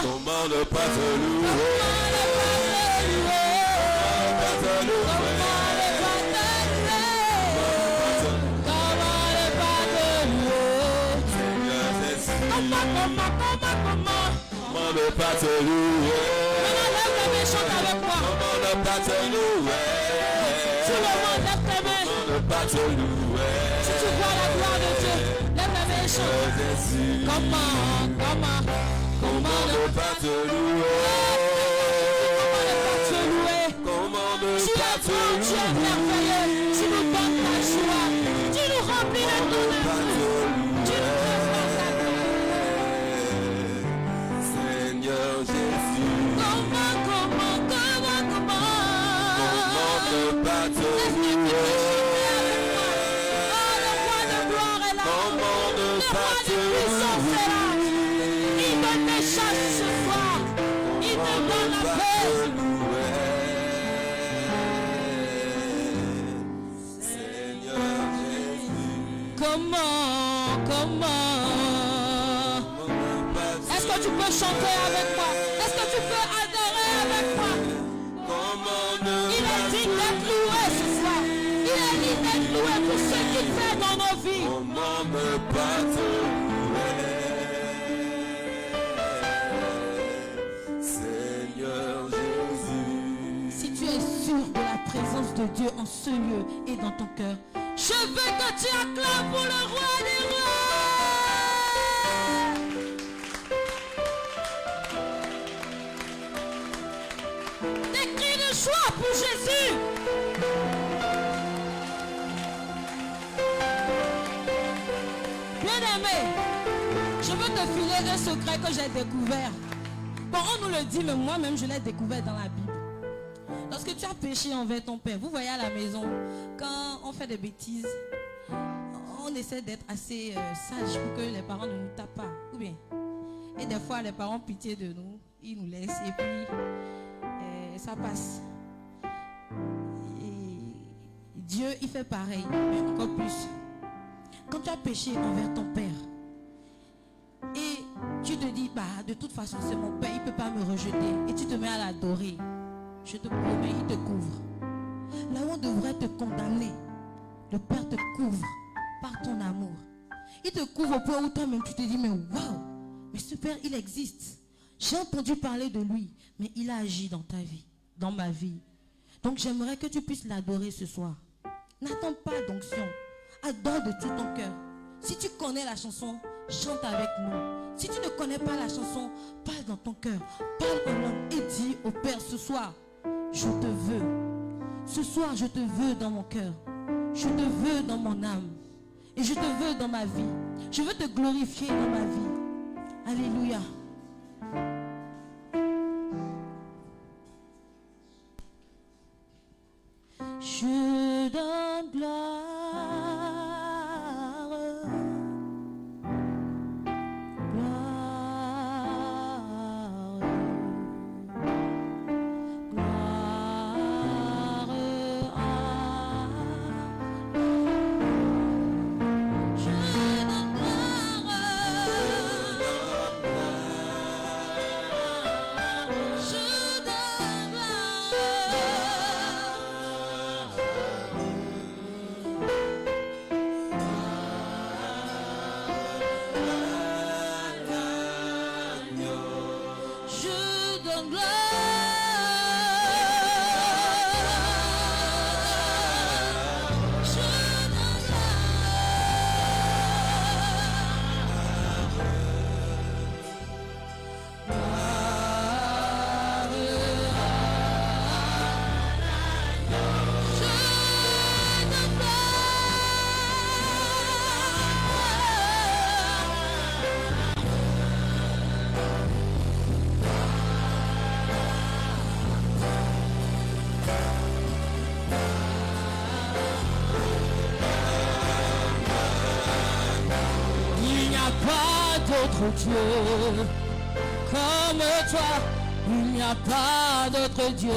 Comment ne pas te louer? Comment ne pas te louer? Maintenant lève ta main, chante avec moi. Comment ne pas te louer? Tout le monde lève ta main. Comment ne pas te louer? Si tu vois la gloire de Dieu, lève ta main et chante. Comment ne pas te louer? Comment ne pas te louer? Tu es merveilleux, tu nous donnes ta joie, tu nous remplis de ton amour, tu nous transformes ta gloire. Seigneur Jésus, Comment ne pas te louer? Oh, le roi de gloire est là, Comment ne le pas roi te de puissance est là. louer? Il donne des choses ce soir, il te donne la paix. Seigneur Jésus, Comment Est-ce que tu peux chanter avec moi? Est-ce que tu peux adorer avec moi? Il est digne d'être loué ce soir. Il est digne d'être loué pour ce qu'il fait dans nos vies. comment ne pas te louer? Seigneur Jésus, Si tu es sûr de la présence de Dieu en ce lieu et dans ton cœur, je veux que tu acclames pour le roi des rois. Des cris de joie pour Jésus. Bien-aimé, je veux te filer un secret que j'ai découvert. Bon, on nous le dit, mais moi-même je l'ai découvert dans la Bible. Lorsque tu as péché envers ton père, vous voyez à la maison, quand on fait des bêtises, on essaie d'être assez sage pour que les parents ne nous tapent pas, ou bien. Et des fois, les parents ont pitié de nous, ils nous laissent et puis ça passe. Et Dieu, il fait pareil, mais encore plus. Quand tu as péché envers ton père, et tu te dis, bah, de toute façon, c'est mon père, il ne peut pas me rejeter, et tu te mets à l'adorer, je te promets, il te couvre. Là où on devrait te condamner, le Père te couvre par ton amour. Il te couvre au point où toi-même tu te dis, mais waouh, mais ce Père, il existe. J'ai entendu parler de lui, mais il a agi dans ta vie, dans ma vie. Donc j'aimerais que tu puisses l'adorer ce soir. N'attends pas d'onction. Adore de tout ton cœur. Si tu connais la chanson, chante avec nous. Si tu ne connais pas la chanson, parle dans ton cœur. Parle en langue et dis au Père ce soir, je te veux. Ce soir, je te veux dans mon cœur. Je te veux dans mon âme. Et je te veux dans ma vie. Je veux te glorifier dans ma vie. Alléluia. Je donne gloire. Dieu comme toi, il n'y a pas d'autre Dieu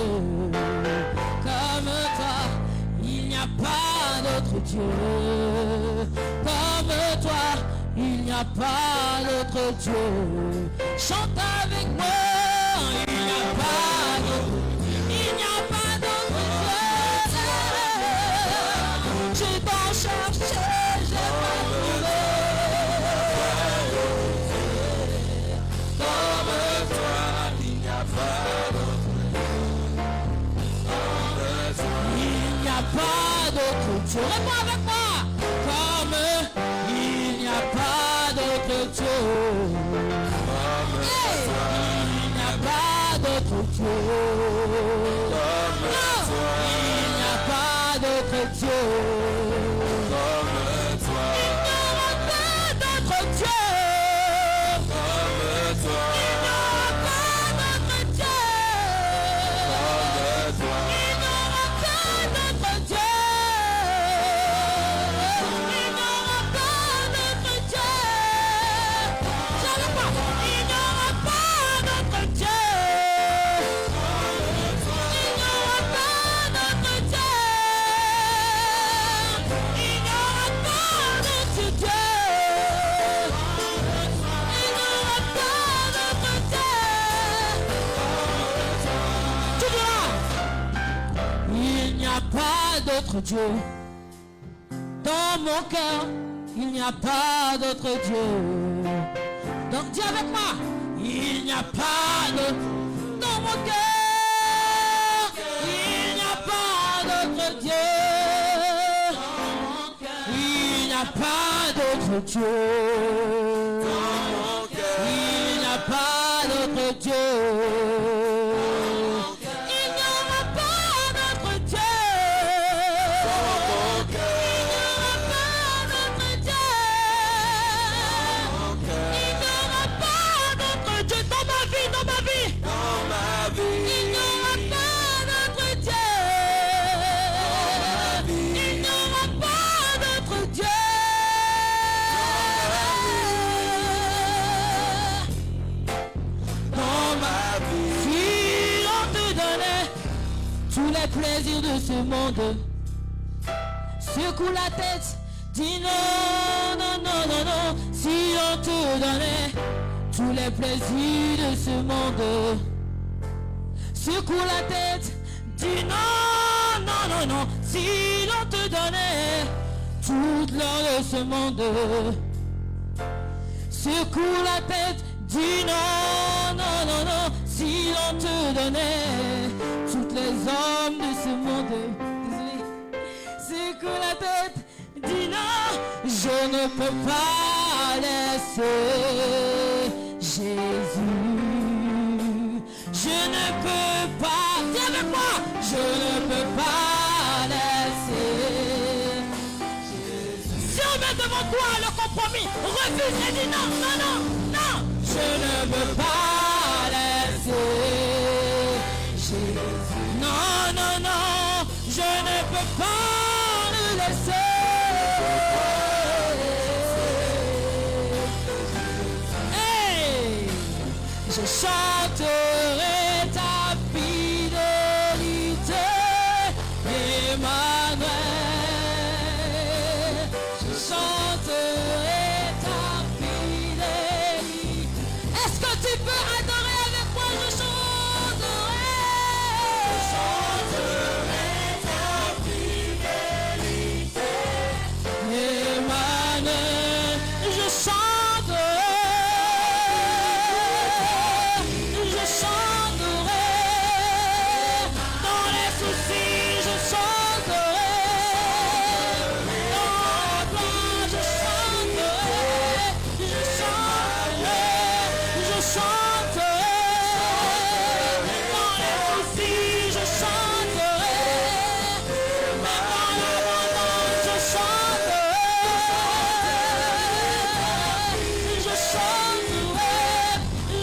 comme toi, il n'y a pas d'autre Dieu comme toi, il n'y a pas d'autre Dieu. Chante avec moi, il n'y a pas d'autre, il n'y a pas d'autre Dieu. J'ai tant cherché, j'ai pas trouvé. Comme toi, il n'y a pas d'autre. Il n'y a pas d'autre Dieu. Réponds avec moi. Comme il n'y a pas d'autre Dieu. Hey, il n'y a pas d'autre Dieu. Non, il n'y a pas d'autre Dieu. Comme toi, Il n'y aura pas d'autre Dieu. comme toi, Il n'y aura pas d'autre Dieu. comme toi. Il n'y aura pas d'autre Dieu. Il n'y aura pas d'autre Dieu. J'arrive pas. Il n'y aura pas d'autre Dieu. Il n'y aura pas d'autre Dieu. Il n'y aura pas d'autre Dieu. Il n'y aura pas d'autre Dieu. Tu diras, il n'y a pas d'autre Dieu. Dans mon cœur, il n'y a pas d'autre Dieu. Donc dis avec moi, il n'y a pas d'autre. Dans mon cœur, il n'y a pas d'autre Dieu. Il n'y a pas d'autre Dieu. Il n'y a pas d'autre Dieu. Il n'y aura pas d'autre Dieu. Il n'y aura pas d'autre Dieu. Il n'y aura pas d'autre Dieu dans ma vie, dans ma vie. Dans ma vie, Il n'y aura pas d'autre Dieu. Il n'y aura pas d'autre Dieu. Dans ma vie, si on te donnait tous les plaisirs de ce monde, secoue la tête, dis non, non, non, non, non. Si on te donnait tous les plaisirs de ce monde, secoue la tête, dis non, non, non, non. Si l'on te donnait toute l'or de ce monde, secoue la tête, dis non, non, non, non. Si l'on te donnait toutes les hommes de ce monde, désolé, secoue la tête, dis non, je ne peux pas laisser Jésus. Je ne peux pas, dis avec moi, je ne peux pas laisser. Si on met devant toi le compromis, refuse et dis non, non, non, non. Je ne veux pas laisser Jésus. Non, non, non, je ne peux pas le laisser. Hey, je chanterai ta fidélité, Emmanuel. Je chanterai ta fidélité. Est-ce que tu peux adorer avec moi? Je chanterai. Je chanterai ta fidélité, Emmanuel. Je chanterai. Je chanterai. Dans les soucis, je chanterai. Dans la gloire, je chanterai. Je chanterai. Je chanterai. Dans les soucis, je chanterai. Même dans l'abondance, je chanterai. Je chanterai.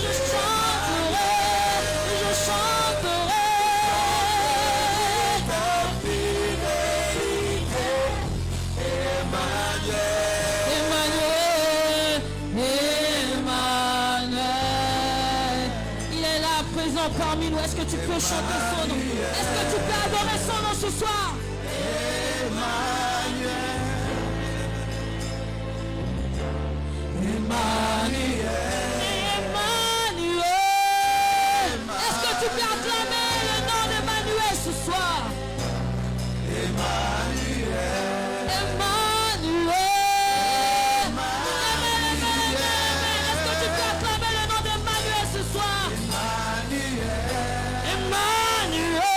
Je chanterai. Je chanterai. ta fidélité, Emmanuel. Emmanuel, Emmanuel, il est là présent parmi nous. Est-ce que tu peux chanter son nom? Est-ce que tu peux adorer son nom ce soir? Est-ce que tu peux acclamer le nom d'Emmanuel ce soir? Emmanuel. Est-ce que tu peux acclamer le nom d'Emmanuel ce soir? Emmanuel.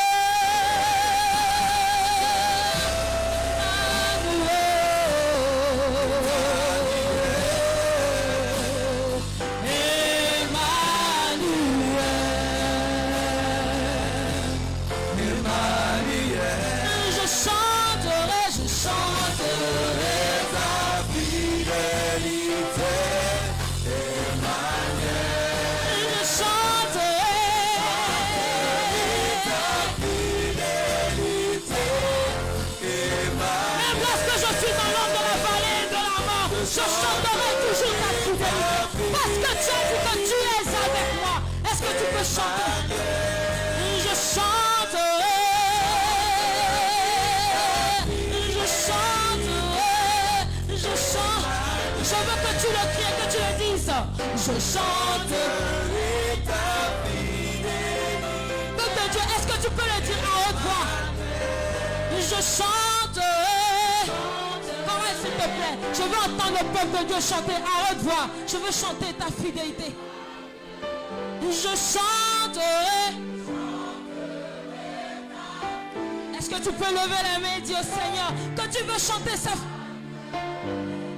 Je chanterai toujours ta fidélité. Parce que tu as dit que tu es avec moi. Est-ce que tu peux chanter? Je chanterai. Je chanterai. Je chante. Je veux que tu le cries, que tu le dises. Je chanterai ta fidélité. Peuple de Dieu, est-ce que tu peux le dire à haute voix? Je chanterai. S'il te plaît, je veux entendre le peuple de Dieu chanter à haute voix. Je veux chanter ta fidélité. Je chanterai. Est-ce que tu peux lever la main et dire au Seigneur que tu veux chanter ça?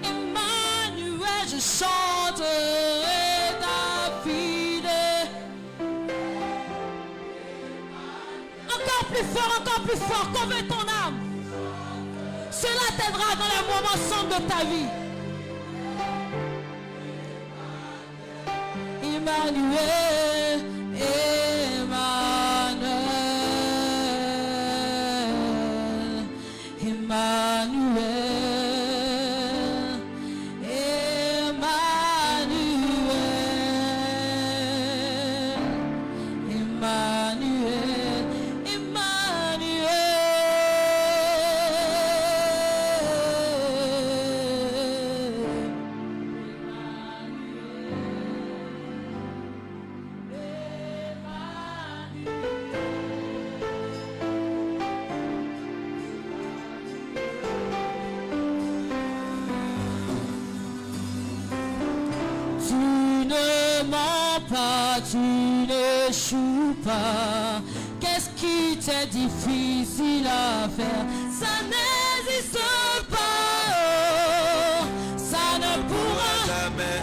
Emmanuel, je chanterai ta fidélité. Encore plus fort, convainc ton âme. Cela t'aidera dans les moments sombres de ta vie. Emmanuel, Emmanuel, Emmanuel, Emmanuel, Emmanuel, Emmanuel. Tu n'échoues pas. Qu'est-ce qui t'est difficile à faire? Ça n'existe pas. Ça ne pourra jamais.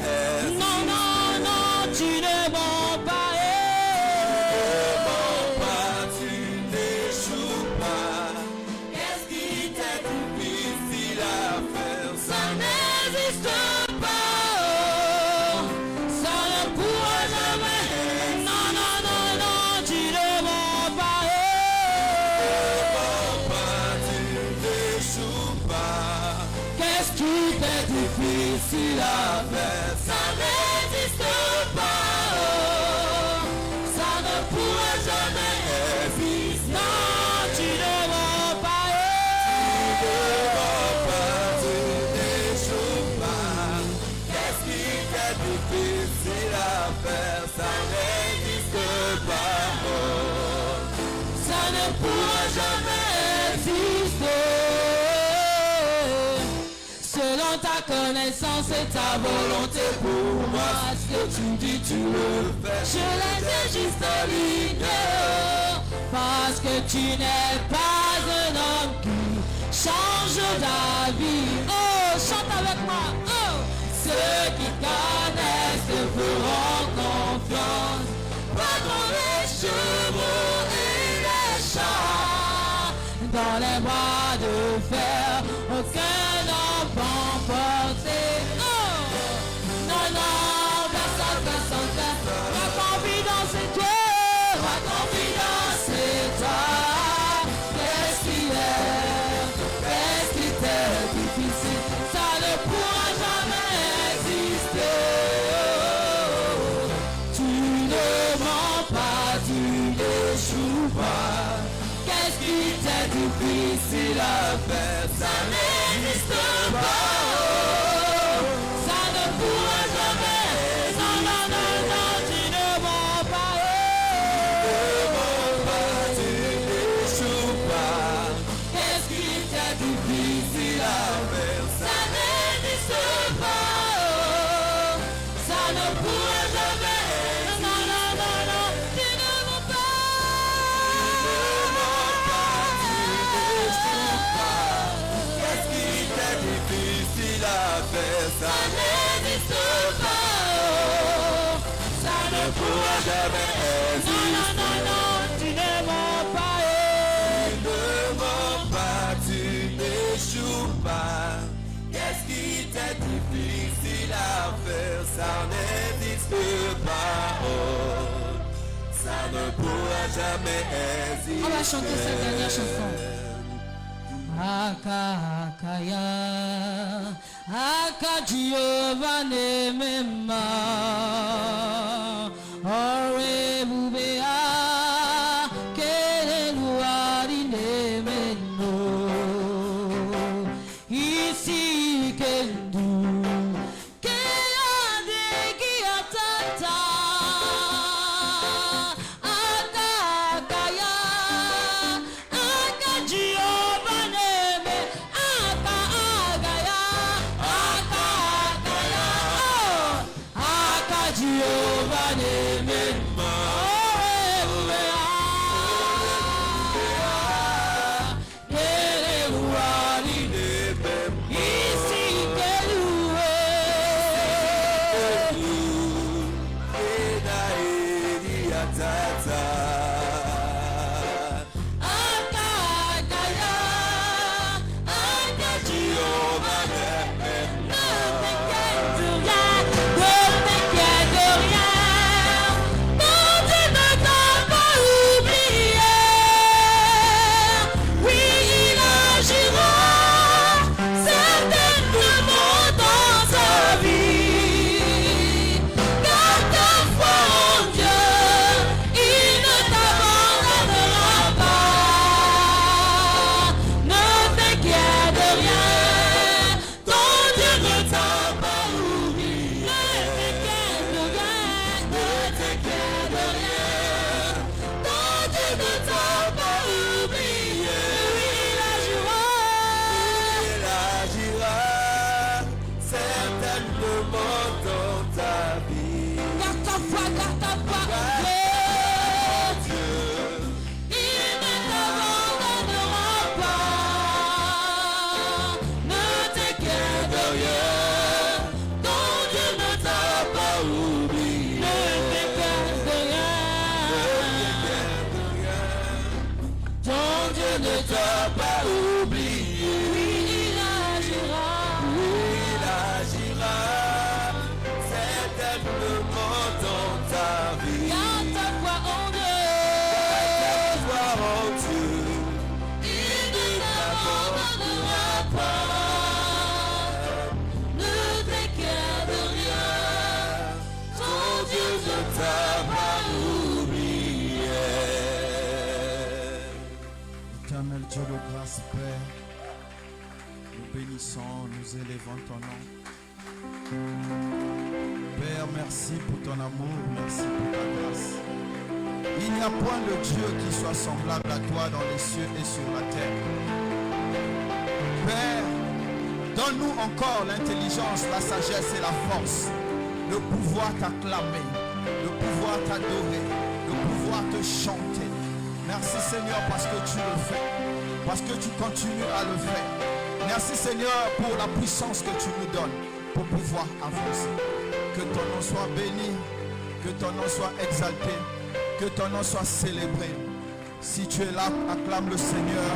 Non, non, non, tu ne mens pas. Tu n'échoues pas. Qu'est-ce qui t'est difficile à faire? Ça n'existe pas. Difficile à faire, ça n'existe pas, ça ne pourra jamais exister. Non, tu ne mens pas, tu n'échoues pas. Qu'est-ce qui t'est difficile à faire? Ça n'existe pas, ça ne pourra jamais exister. Selon ta connaissance et ta volonté pour moi, ce que tu dis, tu le fais. Je laisse juste en ligne, parce que tu n'es pas un homme qui change d'avis. Oh, chante avec moi. Oh, ceux qui connaissent te feront confiance, pas dans les chevaux et les chats, dans les bras de fer, aucun enfant porté. Oh, non, non, personne, ma confidence est Dieu, ma confidence est toi. Qu'est-ce qui t'est difficile, ça ne pourra jamais exister. Tu ne mens pas, tu n'échoues pas. Qu'est-ce qui t'est difficile à faire? Ça n'existe pas. Ça ne pourra jamais. faire, ça n'existe pas. Oh, ça ne pourra jamais exister. Non, tu ne mens pas. Tu ne mens pas, tu n'échoues pas. Qu'est-ce qui t'est difficile à faire, ça n'existe pas. Oh, ça ne pourra jamais exister. On va chanter cette dernière chanson. Akakaya, Akajiovane Mema, Ore Bubea, Keluari Nemeno, Ici Kendu, Keade Kiatata, Akakaya, Akajiovane. Dieu de grâce, Père, nous bénissons, nous élevons ton nom. Père, merci pour ton amour, merci pour ta grâce. Il n'y a point de Dieu qui soit semblable à toi dans les cieux et sur la terre. Père, donne-nous encore l'intelligence, la sagesse et la force, le pouvoir t'acclamer, le pouvoir t'adorer, le pouvoir te chanter. Merci Seigneur parce que tu le fais, parce que tu continues à le faire. Merci Seigneur pour la puissance que tu nous donnes pour pouvoir avancer. Que ton nom soit béni, que ton nom soit exalté, que ton nom soit célébré. Si tu es là, acclame le Seigneur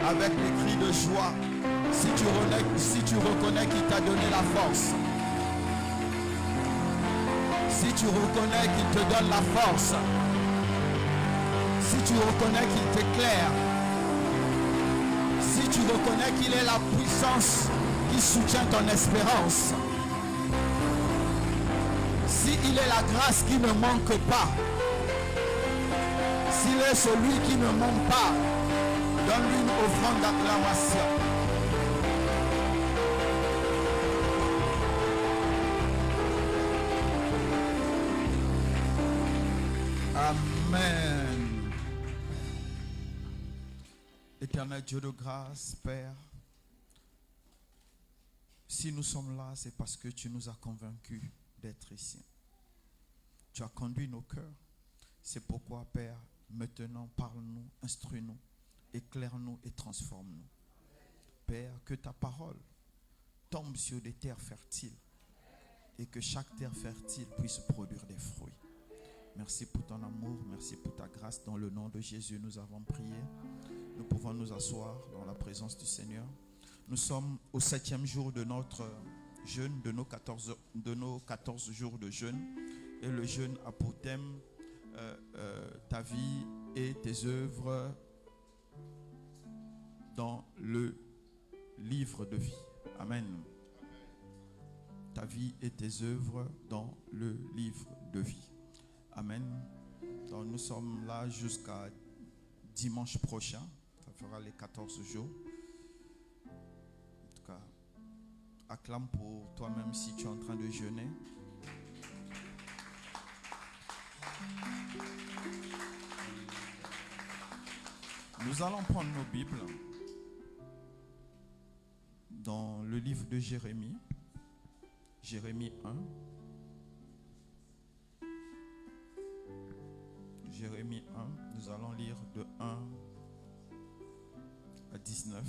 avec les cris de joie. Si tu reconnais qu'il t'a donné la force. Si tu reconnais qu'il te donne la force. Si tu reconnais qu'il t'éclaire. Si tu reconnais qu'il est la puissance qui soutient ton espérance. Si il est la grâce qui ne manque pas. S'il est celui qui ne manque pas, donne-lui une offrande d'acclamation. Amen. Éternel Dieu de grâce, Père, si nous sommes là, c'est parce que tu nous as convaincus d'être ici. Tu as conduit nos cœurs. C'est pourquoi, Père, maintenant, parle-nous, instruis-nous, éclaire-nous et transforme-nous. Père, que ta parole tombe sur des terres fertiles et que chaque terre fertile puisse produire des fruits. Merci pour ton amour, merci pour ta grâce. Dans le nom de Jésus, nous avons prié. Nous pouvons nous asseoir dans la présence du Seigneur. Nous sommes au 7e jour de notre jeûne, de nos 14 jours de jeûne. Et le jeûne a pour thème ta vie et tes œuvres dans le livre de vie. Amen. Ta vie et tes œuvres dans le livre de vie. Amen. Donc nous sommes là jusqu'à dimanche prochain. Ça fera les 14 jours. En tout cas, acclame pour toi-même si tu es en train de jeûner. Nous allons prendre nos Bibles dans le livre de Jérémie. Jérémie 1. Jérémie 1, nous allons lire de 1 à 19.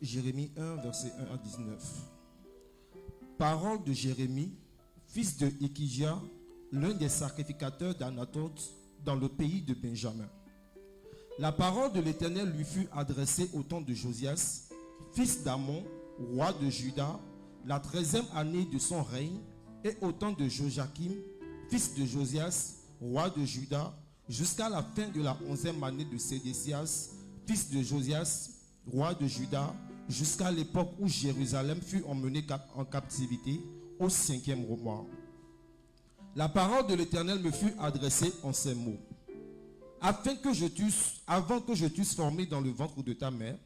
Jérémie 1, verset 1 à 19. Parole de Jérémie, fils de Ikijia, l'un des sacrificateurs d'Anathoth dans le pays de Benjamin. La parole de l'Éternel lui fut adressée au temps de Josias, fils d'Amon, roi de Juda, la 13e année de son règne, et au temps de Joachim, fils de Josias, roi de Juda, jusqu'à la fin de la 11e année de Sédécias, fils de Josias, roi de Juda, jusqu'à l'époque où Jérusalem fut emmenée en captivité au 5e mois. La parole de l'Éternel me fut adressée en ces mots. Avant que je t'eusse formé dans le ventre de ta mère,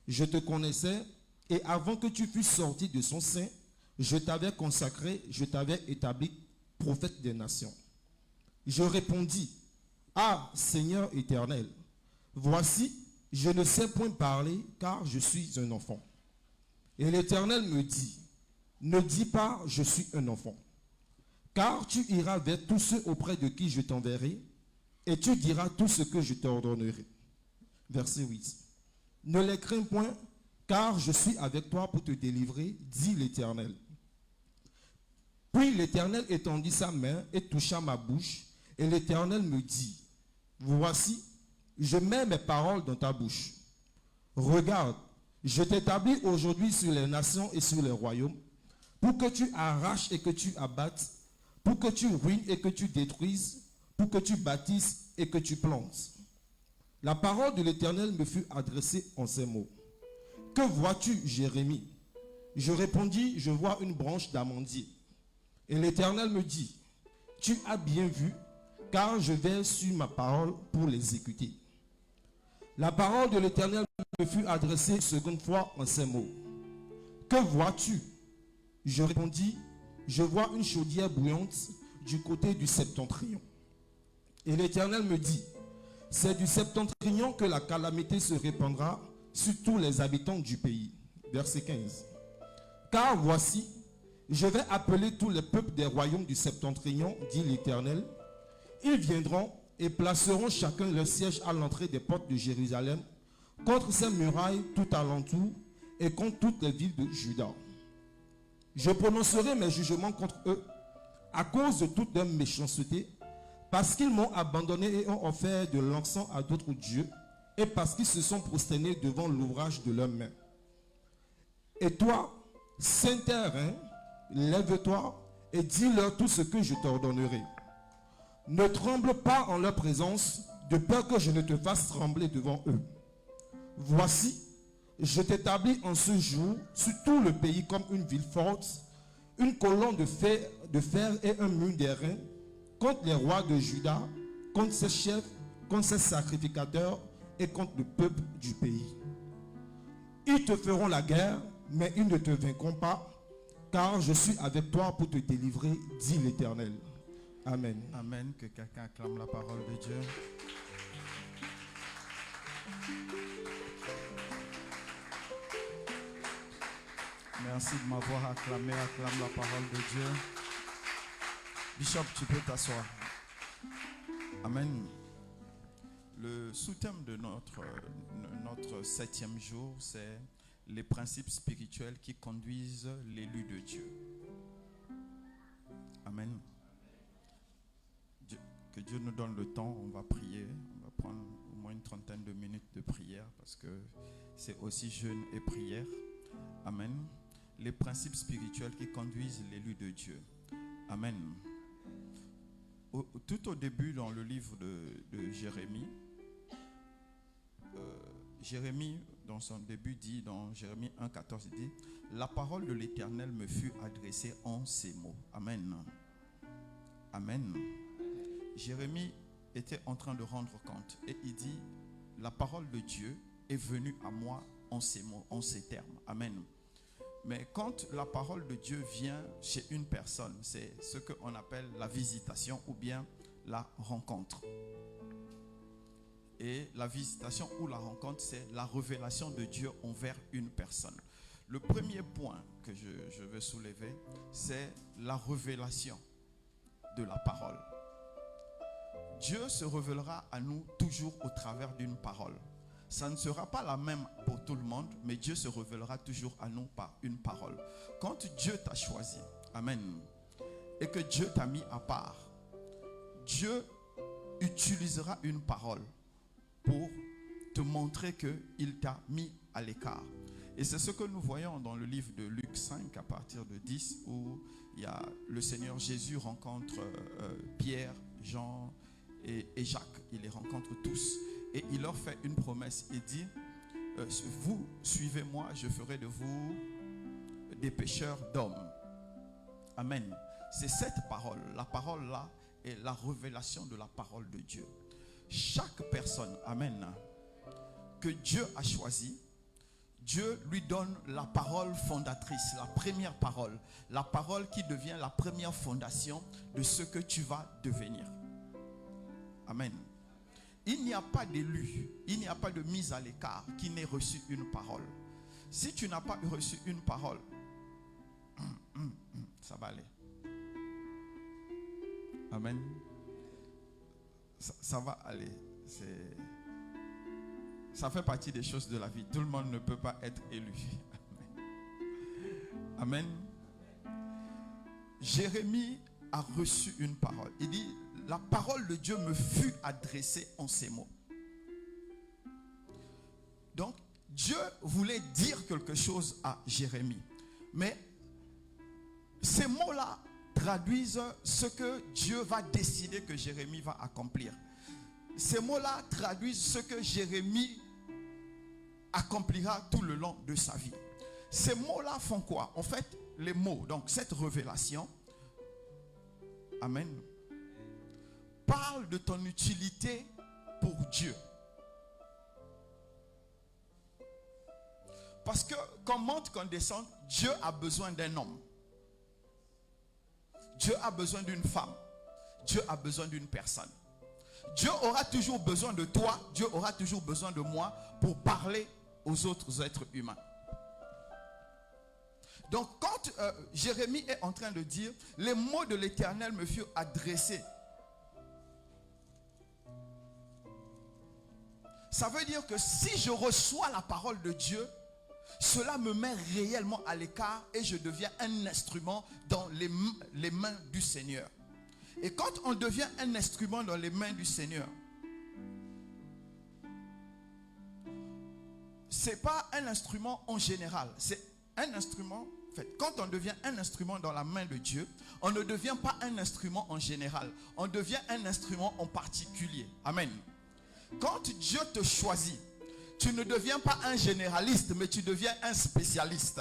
je te connaissais, et avant que tu fusses sorti de son sein, je t'avais consacré, je t'avais établi prophète des nations. Je répondis, ah Seigneur éternel, voici, je ne sais point parler, car je suis un enfant. Et l'Éternel me dit, ne dis pas, je suis un enfant, car tu iras vers tous ceux auprès de qui je t'enverrai, et tu diras tout ce que je t'ordonnerai. Verset 8. Ne les crains point, car je suis avec toi pour te délivrer, dit l'Éternel. Puis l'Éternel étendit sa main et toucha ma bouche, et l'Éternel me dit, voici, je mets mes paroles dans ta bouche. Regarde, je t'établis aujourd'hui sur les nations et sur les royaumes, pour que tu arraches et que tu abattes, pour que tu ruines et que tu détruises, pour que tu bâtisses et que tu plantes. La parole de l'Éternel me fut adressée en ces mots. Que vois-tu, Jérémie? Je répondis, je vois une branche d'amandier. Et l'Éternel me dit, tu as bien vu, car je vais sur ma parole pour l'exécuter. La parole de l'Éternel me fut adressée une seconde fois en ces mots. Que vois-tu? Je répondis, je vois une chaudière bouillante du côté du septentrion. Et l'Éternel me dit, c'est du septentrion que la calamité se répandra sur tous les habitants du pays. Verset 15. Car voici, je vais appeler tous les peuples des royaumes du septentrion, dit l'Éternel. Ils viendront et placeront chacun leur siège à l'entrée des portes de Jérusalem, contre ses murailles tout alentour et contre toutes les villes de Juda. Je prononcerai mes jugements contre eux à cause de toute leur méchanceté, parce qu'ils m'ont abandonné et ont offert de l'encens à d'autres dieux, et parce qu'ils se sont prosternés devant l'ouvrage de leurs mains. Et toi, Saint-Terrain, lève-toi et dis-leur tout ce que je t'ordonnerai. Ne tremble pas en leur présence, de peur que je ne te fasse trembler devant eux. Voici, je t'établis en ce jour sur tout le pays comme une ville forte, une colonne de fer et un mur d'airain, contre les rois de Juda, contre ses chefs, contre ses sacrificateurs et contre le peuple du pays. Ils te feront la guerre, mais ils ne te vaincront pas, car je suis avec toi pour te délivrer, dit l'Éternel. Amen. Amen. Que quelqu'un acclame la parole de Dieu. Merci de m'avoir acclamé. Acclame la parole de Dieu. Bishop, tu peux t'asseoir. Amen. Le sous-thème de notre 7e jour, c'est les principes spirituels qui conduisent l'élu de Dieu. Amen. Que Dieu nous donne le temps, on va prier, on va prendre au moins une trentaine de minutes de prière parce que c'est aussi jeûne et prière. Amen. Les principes spirituels qui conduisent l'élu de Dieu. Amen. Tout au début dans le livre de Jérémie, Jérémie dans son début dit, dans Jérémie 1,14, il dit « La parole de l'Éternel me fut adressée en ces mots. » Amen. Amen. Jérémie était en train de rendre compte et il dit « La parole de Dieu est venue à moi en ces mots, en ces termes. » Amen. Mais quand la parole de Dieu vient chez une personne, c'est ce qu'on appelle la visitation ou bien la rencontre. Et la visitation ou la rencontre, c'est la révélation de Dieu envers une personne. Le premier point que je veux soulever, c'est la révélation de la parole. Dieu se révélera à nous toujours au travers d'une parole. Ça ne sera pas la même pour tout le monde, mais Dieu se révélera toujours à nous par une parole. Quand Dieu t'a choisi, amen, et que Dieu t'a mis à part, Dieu utilisera une parole pour te montrer qu'il t'a mis à l'écart. Et c'est ce que nous voyons dans le livre de Luc 5 à partir de 10 où il y a le Seigneur Jésus rencontre Pierre, Jean et Jacques. Il les rencontre tous et il leur fait une promesse. Il dit, vous suivez-moi, je ferai de vous des pêcheurs d'hommes. Amen. C'est cette parole, la parole là est la révélation de la parole de Dieu. Chaque personne, amen, que Dieu a choisi, Dieu lui donne la parole fondatrice, la première parole, la parole qui devient la première fondation de ce que tu vas devenir. Amen. Il n'y a pas d'élu, il n'y a pas de mise à l'écart qui n'ait reçu une parole. Si tu n'as pas reçu une parole, ça va aller. Amen. Ça va aller. Ça fait partie des choses de la vie. Tout le monde ne peut pas être élu. Amen. Jérémie a reçu une parole. Il dit, la parole de Dieu me fut adressée en ces mots. Donc, Dieu voulait dire quelque chose à Jérémie. Mais ces mots-là traduisent ce que Dieu va décider que Jérémie va accomplir. Ces mots-là traduisent ce que Jérémie accomplira tout le long de sa vie. Ces mots-là font quoi? En fait, les mots, donc cette révélation, amen, parle de ton utilité pour Dieu. Parce que qu'on monte, qu'on descende, Dieu a besoin d'un homme. Dieu a besoin d'une femme. Dieu a besoin d'une personne. Dieu aura toujours besoin de toi. Dieu aura toujours besoin de moi pour parler aux autres êtres humains. Donc quand Jérémie est en train de dire, les mots de l'Éternel me furent adressés. Ça veut dire que si je reçois la parole de Dieu, cela me met réellement à l'écart et je deviens un instrument dans les mains du Seigneur. Et quand on devient un instrument dans les mains du Seigneur, c'est pas un instrument en général, c'est un instrument. En fait, quand on devient un instrument dans la main de Dieu, on ne devient pas un instrument en général, on devient un instrument en particulier. Amen. Quand Dieu te choisit, tu ne deviens pas un généraliste, mais tu deviens un spécialiste.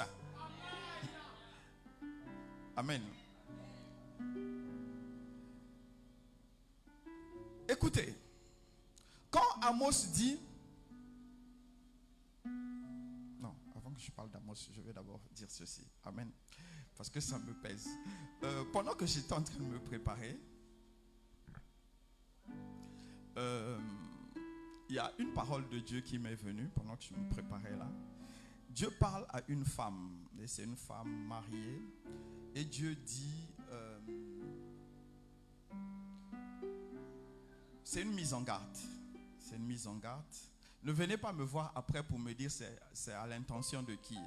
Amen. Écoutez, quand Amos dit... Non, avant que je parle d'Amos, je vais d'abord dire ceci. Amen. Parce que ça me pèse. Pendant que j'étais en train de me préparer, il y a une parole de Dieu qui m'est venue pendant que je me préparais là. Dieu parle à une femme, et c'est une femme mariée, et Dieu dit, c'est une mise en garde. c'est une mise en garde. Ne venez pas me voir après pour me dire c'est à l'intention de qui.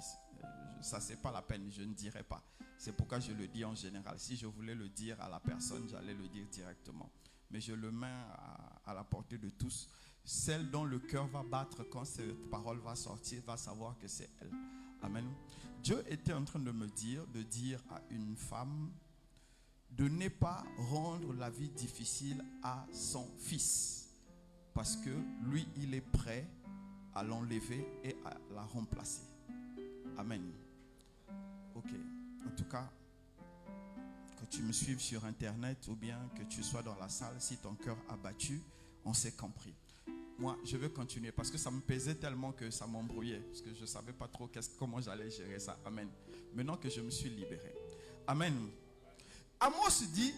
Ça, c'est pas la peine, je ne dirai pas. C'est pourquoi je le dis en général. Si je voulais le dire à la personne, j'allais le dire directement. Mais je le mets à la portée de tous. Celle dont le cœur va battre quand cette parole va sortir va savoir que c'est elle. Amen. Dieu était en train de me dire à une femme de ne pas rendre la vie difficile à son fils. Parce que lui, il est prêt à l'enlever et à la remplacer. Amen. Ok. En tout cas, que tu me suives sur Internet ou bien que tu sois dans la salle, si ton cœur a battu, on s'est compris. Moi, je veux continuer parce que ça me pesait tellement que ça m'embrouillait. Parce que je ne savais pas trop comment j'allais gérer ça. Amen. Maintenant que je me suis libéré. Amen. Amos dit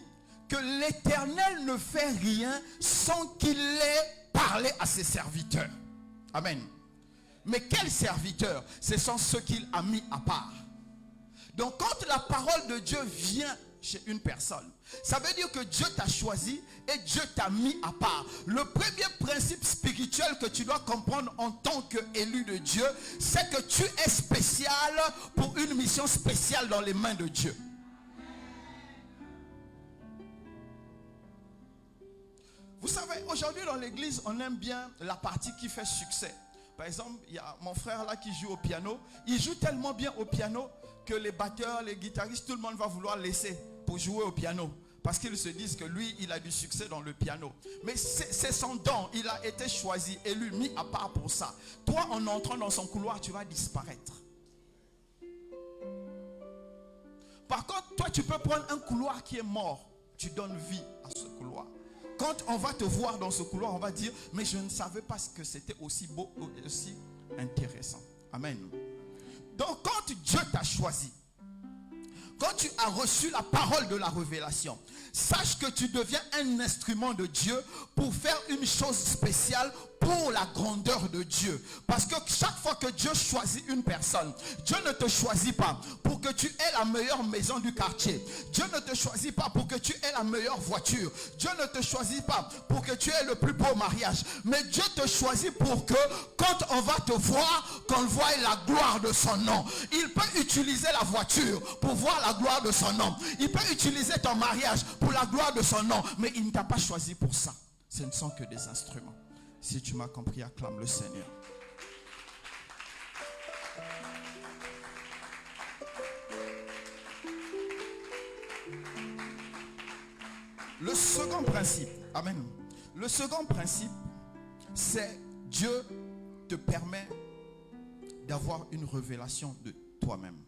que l'Éternel ne fait rien sans qu'il ait parlé à ses serviteurs. Amen. Mais quels serviteurs? Ce sont ceux qu'il a mis à part. Donc quand la parole de Dieu vient chez une personne, ça veut dire que Dieu t'a choisi et Dieu t'a mis à part. Le premier principe spirituel que tu dois comprendre en tant qu'élu de Dieu, c'est que tu es spécial pour une mission spéciale dans les mains de Dieu. Vous savez, aujourd'hui dans l'église, on aime bien la partie qui fait succès. Par exemple, il y a mon frère là qui joue au piano. Il joue tellement bien au piano que les batteurs, les guitaristes, tout le monde va vouloir laisser pour jouer au piano. Parce qu'ils se disent que lui, il a du succès dans le piano. Mais c'est son don. Il a été choisi, élu, mis à part pour ça. Toi, en entrant dans son couloir, tu vas disparaître. Par contre, toi, tu peux prendre un couloir qui est mort. Tu donnes vie à ce couloir. Quand on va te voir dans ce couloir, on va dire, mais je ne savais pas que c'était aussi beau, aussi intéressant. Amen. Donc quand Dieu t'a choisi, quand tu as reçu la parole de la révélation, sache que tu deviens un instrument de Dieu pour faire une chose spéciale pour la grandeur de Dieu. Parce que chaque fois que Dieu choisit une personne, Dieu ne te choisit pas pour que tu aies la meilleure maison du quartier. Dieu ne te choisit pas pour que tu aies la meilleure voiture. Dieu ne te choisit pas pour que tu aies le plus beau mariage. Mais Dieu te choisit pour que quand on va te voir, qu'on voit la gloire de son nom. Il peut utiliser la voiture pour voir la gloire de son nom. Il peut utiliser ton mariage pour la gloire de son nom. Mais il ne t'a pas choisi pour ça. Ce ne sont que des instruments. Si tu m'as compris, acclame le Seigneur. Le second principe, amen. Le second principe, c'est Dieu te permet d'avoir une révélation de toi-même.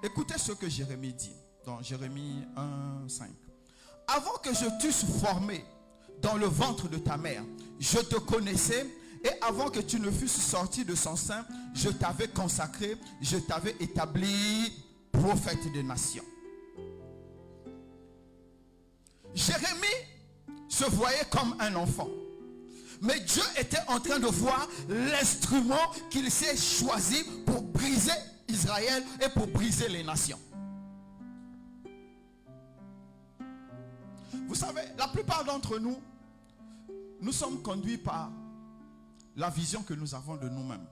Écoutez ce que Jérémie dit dans Jérémie 1:5. Avant que je t'eusse formé dans le ventre de ta mère, je te connaissais, et avant que tu ne fusses sorti de son sein, je t'avais consacré, je t'avais établi prophète des nations. Jérémie se voyait comme un enfant. Mais Dieu était en train de voir l'instrument qu'il s'est choisi pour briser Israël et pour briser les nations. Vous savez, la plupart d'entre nous, nous sommes conduits par la vision que nous avons de nous-mêmes.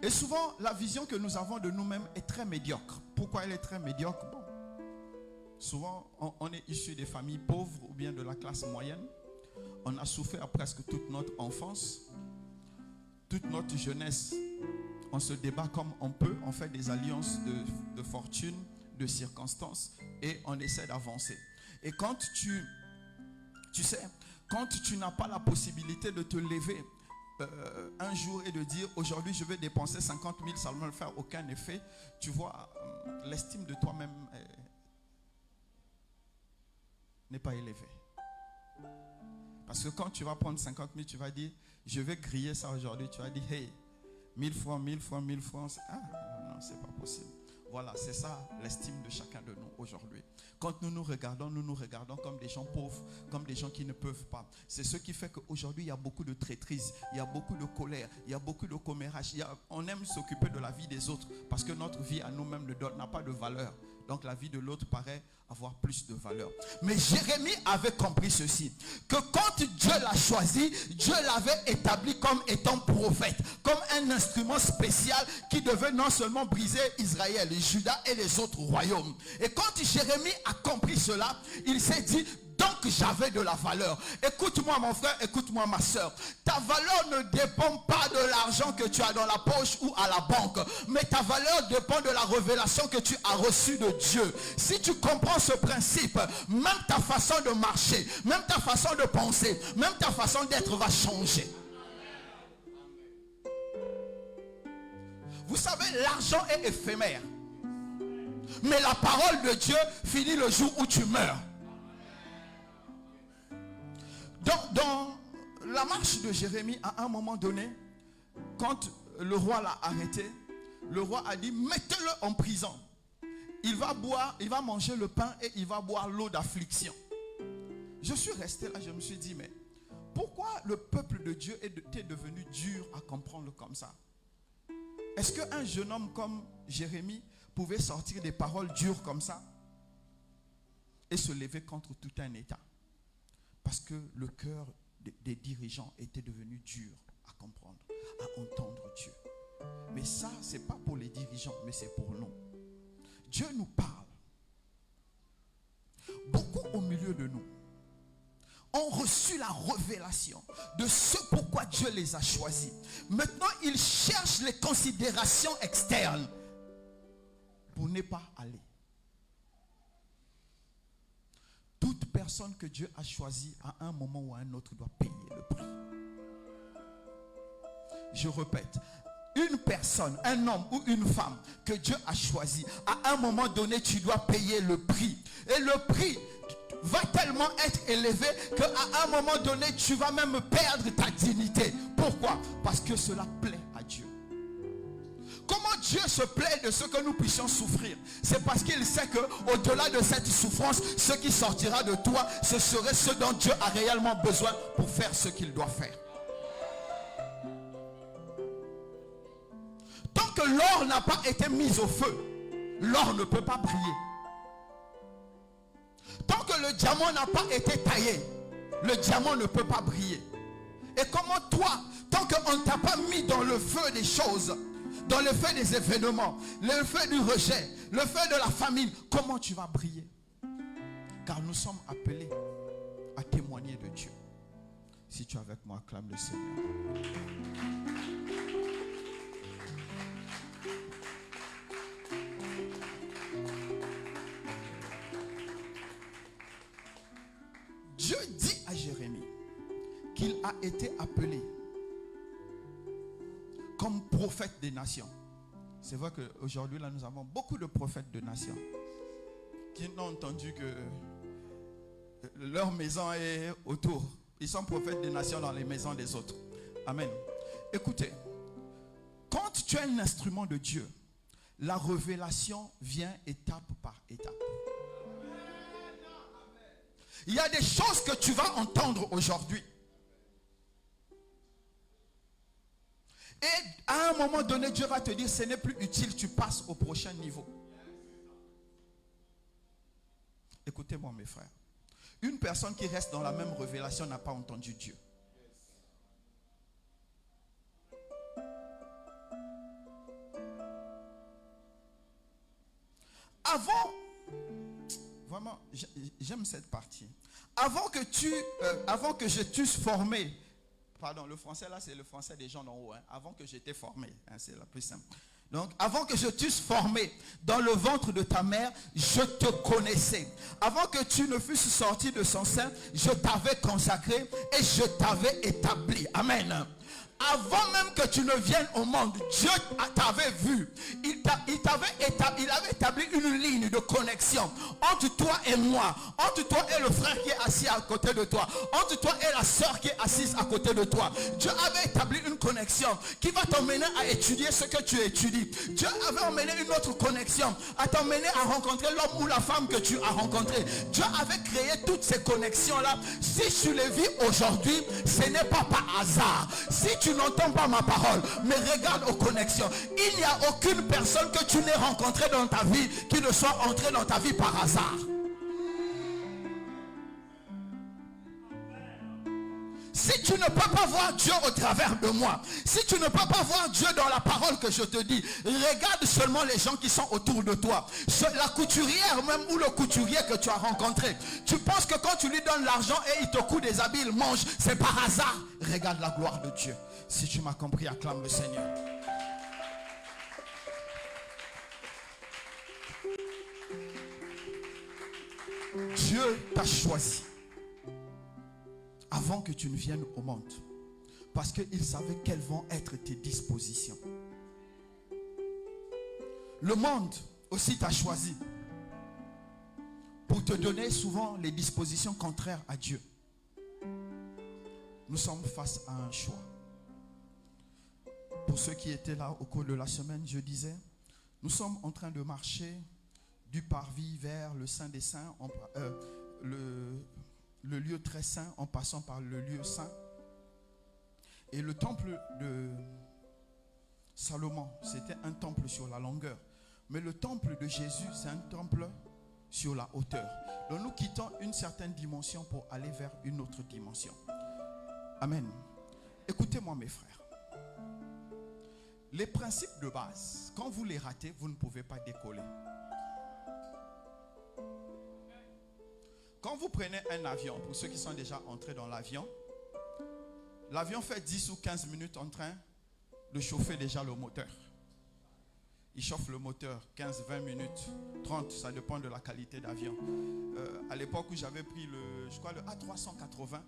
Et souvent, la vision que nous avons de nous-mêmes est très médiocre. Pourquoi elle est très médiocre? Bon, souvent, on est issu des familles pauvres ou bien de la classe moyenne. On a souffert presque toute notre enfance, toute notre jeunesse. On se débat comme on peut, on fait des alliances de fortune, de circonstances, et on essaie d'avancer. Et quand tu sais, quand tu n'as pas la possibilité de te lever un jour et de dire aujourd'hui je vais dépenser 50 000, ça ne va faire aucun effet, tu vois, l'estime de toi-même n'est pas élevée. Parce que quand tu vas prendre 50 000, tu vas dire je vais griller ça aujourd'hui, tu vas dire hey, 1000 fois, 1000 fois, 1000 fois, ah non, c'est pas possible. Voilà, c'est ça l'estime de chacun de nous aujourd'hui. Quand nous nous regardons comme des gens pauvres, comme des gens qui ne peuvent pas. C'est ce qui fait qu'aujourd'hui, il y a beaucoup de traîtrise, il y a beaucoup de colère, il y a beaucoup de commérage. On aime s'occuper de la vie des autres parce que notre vie à nous-mêmes n'a pas de valeur. Donc la vie de l'autre paraît avoir plus de valeur. Mais Jérémie avait compris ceci, que quand Dieu l'a choisi, Dieu l'avait établi comme étant prophète, comme un instrument spécial qui devait non seulement briser Israël, Juda et les autres royaumes. Et quand Jérémie a compris cela, il s'est dit, donc j'avais de la valeur. Écoute-moi mon frère, écoute-moi ma soeur. Ta valeur ne dépend pas de l'argent que tu as dans la poche ou à la banque. Mais ta valeur dépend de la révélation que tu as reçue de Dieu. Si tu comprends ce principe, même ta façon de marcher, même ta façon de penser, même ta façon d'être va changer. Vous savez, l'argent est éphémère. Mais la parole de Dieu finit le jour où tu meurs. Dans la marche de Jérémie, à un moment donné, quand le roi l'a arrêté, le roi a dit, mettez-le en prison. Il va boire, il va manger le pain et il va boire l'eau d'affliction. Je suis resté là, je me suis dit, mais pourquoi le peuple de Dieu était devenu dur à comprendre comme ça? Est-ce qu'un jeune homme comme Jérémie pouvait sortir des paroles dures comme ça et se lever contre tout un État? Parce que le cœur des dirigeants était devenu dur à comprendre, à entendre Dieu. Mais ça, ce n'est pas pour les dirigeants, mais c'est pour nous. Dieu nous parle. Beaucoup au milieu de nous ont reçu la révélation de ce pourquoi Dieu les a choisis. Maintenant, ils cherchent les considérations externes pour ne pas aller. Toute personne que Dieu a choisie à un moment ou à un autre doit payer le prix. Je répète, une personne, un homme ou une femme que Dieu a choisi, à un moment donné, tu dois payer le prix. Et le prix va tellement être élevé qu'à un moment donné, tu vas même perdre ta dignité. Pourquoi? Parce que cela plaît à Dieu. Comment Dieu se plaît de ce que nous puissions souffrir? C'est parce qu'il sait qu'au-delà de cette souffrance, ce qui sortira de toi, ce serait ce dont Dieu a réellement besoin pour faire ce qu'il doit faire. Tant que l'or n'a pas été mis au feu, l'or ne peut pas briller. Tant que le diamant n'a pas été taillé, le diamant ne peut pas briller. Et comment toi, tant qu'on ne t'a pas mis dans le feu des choses, dans le feu des événements, le feu du rejet, le feu de la famine, comment tu vas briller? Car nous sommes appelés à témoigner de Dieu. Si tu es avec moi, acclame le Seigneur. Dieu dit à Jérémie qu'il a été appelé comme prophète des nations. C'est vrai qu'aujourd'hui, là, nous avons beaucoup de prophètes de nations qui n'ont entendu que leur maison est autour. Ils sont prophètes des nations dans les maisons des autres. Amen. Écoutez, quand tu es un instrument de Dieu, la révélation vient étape par étape. Il y a des choses que tu vas entendre aujourd'hui. Et à un moment donné, Dieu va te dire, ce n'est plus utile, tu passes au prochain niveau. Écoutez-moi mes frères. Une personne qui reste dans la même révélation n'a pas entendu Dieu. Avant, vraiment, j'aime cette partie. Avant que je t'eusse formé, pardon, le français là, c'est le français des gens d'en haut. Hein. Avant que j'étais formé, hein, c'est la plus simple. Donc, avant que je t'eusse formé dans le ventre de ta mère, je te connaissais. Avant que tu ne fusses sorti de son sein, je t'avais consacré et je t'avais établi. Amen. Avant même que tu ne viennes au monde, Dieu t'avait vu. Il avait établi une ligne de connexion entre toi et moi, entre toi et le frère qui est assis à côté de toi, entre toi et la soeur qui est assise à côté de toi. Dieu avait établi une connexion qui va t'emmener à étudier ce que tu étudies. Dieu avait emmené une autre connexion à t'emmener à rencontrer l'homme ou la femme que tu as rencontré. Dieu avait créé toutes ces connexions là. Si tu les vis aujourd'hui, ce n'est pas par hasard. Si tu tu n'entends pas ma parole, mais regarde aux connexions. Il n'y a aucune personne que tu n'aies rencontrée dans ta vie qui ne soit entrée dans ta vie par hasard. Si tu ne peux pas voir Dieu au travers de moi, si tu ne peux pas voir Dieu dans la parole que je te dis, regarde seulement les gens qui sont autour de toi. La couturière même ou le couturier que tu as rencontré. Tu penses que quand tu lui donnes l'argent et il te coud des habits, il mange, c'est par hasard. Regarde la gloire de Dieu. Si tu m'as compris, acclame le Seigneur. Dieu t'a choisi avant que tu ne viennes au monde, parce qu'il savait quelles vont être tes dispositions. Le monde aussi t'a choisi pour te donner souvent les dispositions contraires à Dieu. Nous sommes face à un choix. Pour ceux qui étaient là au cours de la semaine, je disais, nous sommes en train de marcher du parvis vers le Saint des Saints, le lieu très saint en passant par le lieu saint. Et le temple de Salomon, c'était un temple sur la longueur. Mais le temple de Jésus, c'est un temple sur la hauteur. Donc nous quittons une certaine dimension pour aller vers une autre dimension. Amen. Écoutez-moi mes frères. Les principes de base, quand vous les ratez, vous ne pouvez pas décoller. Quand vous prenez un avion, pour ceux qui sont déjà entrés dans l'avion, l'avion fait 10 ou 15 minutes en train de chauffer déjà le moteur. Il chauffe le moteur 15, 20 minutes, 30, ça dépend de la qualité d'avion. À l'époque où j'avais pris le A380,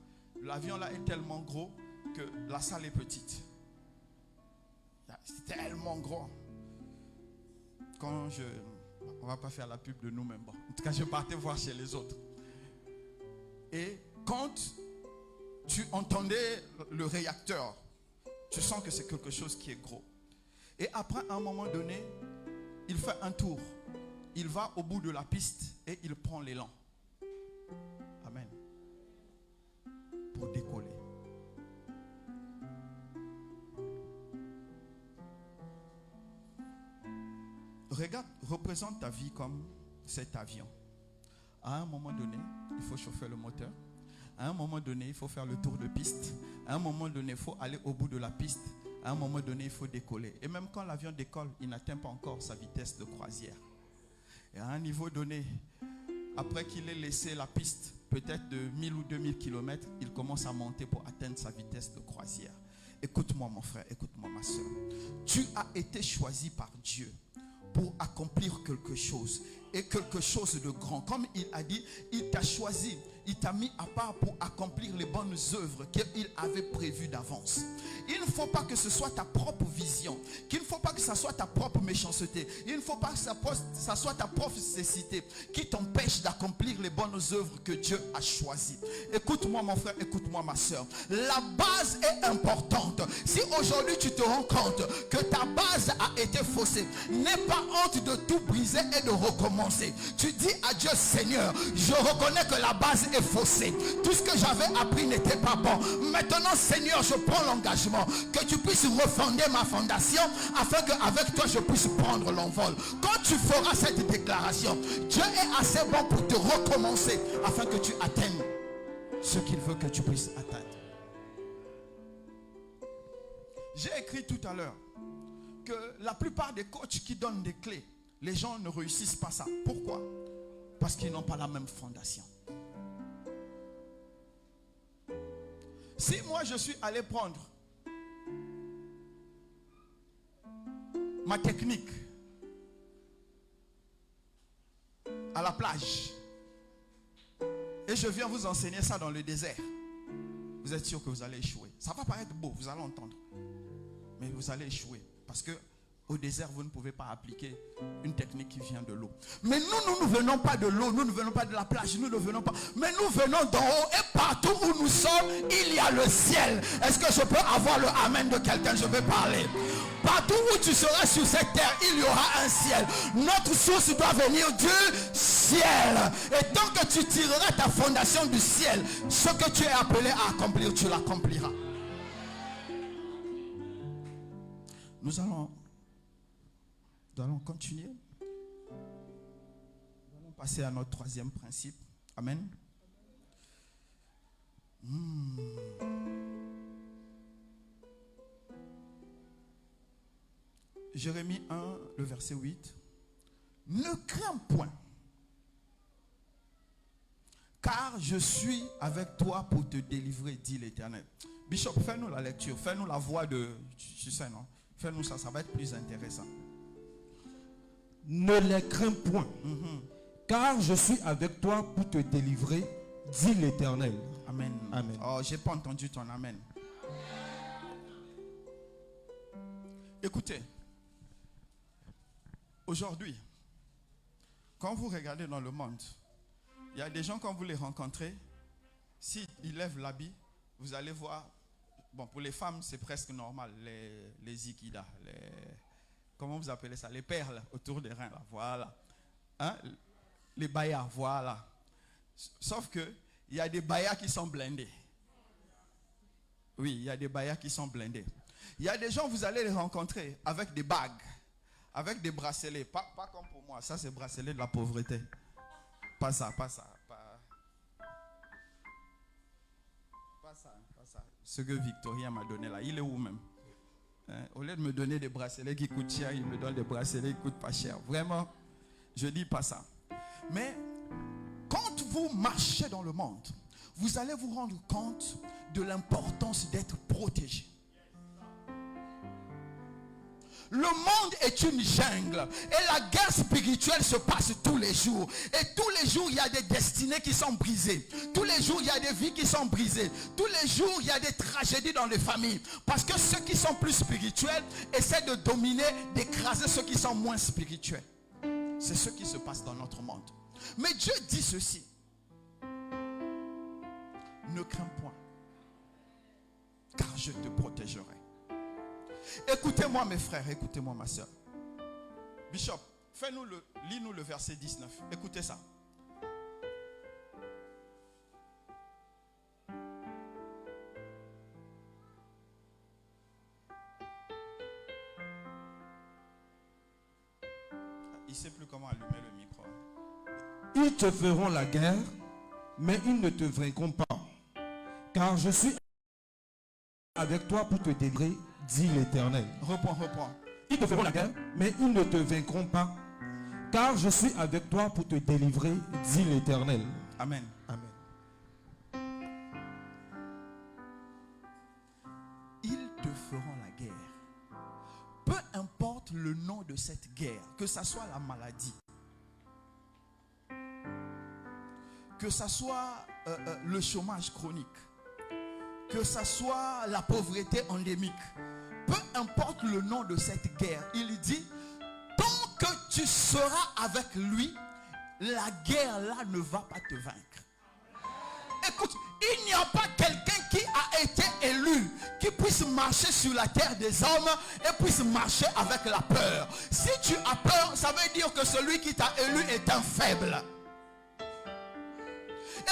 l'avion là est tellement gros que la salle est petite. C'est tellement gros. On ne va pas faire la pub de nous-mêmes. Bon, en tout cas, je partais voir chez les autres. Et quand tu entendais le réacteur, tu sens que c'est quelque chose qui est gros. Et après, à un moment donné, il fait un tour. Il va au bout de la piste et il prend l'élan. Amen. Pour décoller. Regarde, représente ta vie comme cet avion. À un moment donné, il faut chauffer le moteur. À un moment donné, il faut faire le tour de piste. À un moment donné, il faut aller au bout de la piste. À un moment donné, il faut décoller. Et même quand l'avion décolle, il n'atteint pas encore sa vitesse de croisière. Et à un niveau donné, après qu'il ait laissé la piste, peut-être de 1000 ou 2000 km, il commence à monter pour atteindre sa vitesse de croisière. Écoute-moi mon frère, écoute-moi ma soeur. Tu as été choisi par Dieu pour accomplir quelque chose, et quelque chose de grand. Comme il a dit, il t'a choisi, il t'a mis à part pour accomplir les bonnes œuvres qu'il avait prévues d'avance. Il ne faut pas que ce soit ta propre vision, qu'il ne faut pas que ce soit ta propre méchanceté, il ne faut pas que ça soit ta propre cécité qui t'empêche d'accomplir les bonnes œuvres que Dieu a choisies. Écoute-moi mon frère, écoute-moi ma soeur. La base est importante. Si aujourd'hui tu te rends compte que ta base a été faussée, n'aie pas honte de tout briser et de recommencer. Tu dis à Dieu, Seigneur, je reconnais que la base est faussée. Tout ce que j'avais appris n'était pas bon. Maintenant, Seigneur, je prends l'engagement que tu puisses refonder ma fondation afin qu'avec toi, je puisse prendre l'envol. Quand tu feras cette déclaration, Dieu est assez bon pour te recommencer afin que tu atteignes ce qu'il veut que tu puisses atteindre. J'ai écrit tout à l'heure que la plupart des coachs qui donnent des clés, les gens ne réussissent pas ça. Pourquoi? Parce qu'ils n'ont pas la même fondation. Si moi je suis allé prendre ma technique à la plage et je viens vous enseigner ça dans le désert, vous êtes sûr que vous allez échouer. Ça va paraître beau, vous allez entendre, mais vous allez échouer parce que au désert, vous ne pouvez pas appliquer une technique qui vient de l'eau. Mais nous ne venons pas de l'eau, nous ne venons pas de la plage, nous ne venons pas. Mais nous venons d'en haut et partout où nous sommes, il y a le ciel. Est-ce que je peux avoir le amen de quelqu'un? Je vais parler. Partout où tu seras sur cette terre, il y aura un ciel. Notre source doit venir du ciel. Et tant que tu tireras ta fondation du ciel, ce que tu es appelé à accomplir, tu l'accompliras. Nous allons continuer. Nous allons passer à notre troisième principe. Amen. Jérémie 1, le verset 8. Ne crains point, car je suis avec toi pour te délivrer, dit l'Éternel. Bishop, fais-nous la lecture, fais-nous la voix de... Tu sais, non? Fais-nous ça, ça va être plus intéressant. Ne les crains point, car je suis avec toi pour te délivrer, dit l'Éternel. Amen. Amen. Oh, j'ai pas entendu ton amen. Écoutez, aujourd'hui, quand vous regardez dans le monde, il y a des gens, quand vous les rencontrez, s'ils lèvent l'habit, vous allez voir, bon, pour les femmes, c'est presque normal, les ikidas, comment vous appelez ça, les perles autour des reins, là, voilà. Hein? Les bayas, voilà. Sauf que, il y a des bayas qui sont blindés. Oui, il y a des bayas qui sont blindés. Il y a des gens, vous allez les rencontrer avec des bagues, avec des bracelets. Pas comme pour moi, ça c'est bracelet de la pauvreté. Pas ça. Pas ça. Ce que Victoria m'a donné là, il est où même? Hein? Au lieu de me donner des bracelets qui coûtent cher, il me donne des bracelets qui ne coûtent pas cher. Vraiment, je dis pas ça. Mais quand vous marchez dans le monde, vous allez vous rendre compte de l'importance d'être protégé. Le monde est une jungle et la guerre spirituelle se passe tous les jours. Et tous les jours, il y a des destinées qui sont brisées. Tous les jours, il y a des vies qui sont brisées. Tous les jours, il y a des tragédies dans les familles. Parce que ceux qui sont plus spirituels essaient de dominer, d'écraser ceux qui sont moins spirituels. C'est ce qui se passe dans notre monde. Mais Dieu dit ceci. Ne crains point, car je te protégerai. Écoutez-moi mes frères, écoutez-moi ma soeur. Bishop, lis-nous le verset 19. Écoutez ça. Il ne sait plus comment allumer le micro. Ils te feront la guerre, mais ils ne te vaincront pas. Car je suis avec toi pour te délivrer, dit l'Éternel. Reprends. Ils te feront la guerre, mais ils ne te vaincront pas. Car je suis avec toi pour te délivrer, dit l'Éternel. Amen. Amen. Ils te feront la guerre. Peu importe le nom de cette guerre, que ça soit la maladie, que ça soit le chômage chronique, que ça soit la pauvreté endémique, peu importe le nom de cette guerre, il dit, tant que tu seras avec lui, la guerre là ne va pas te vaincre. Écoute, il n'y a pas quelqu'un qui a été élu qui puisse marcher sur la terre des hommes et puisse marcher avec la peur. Si tu as peur, ça veut dire que celui qui t'a élu est un faible.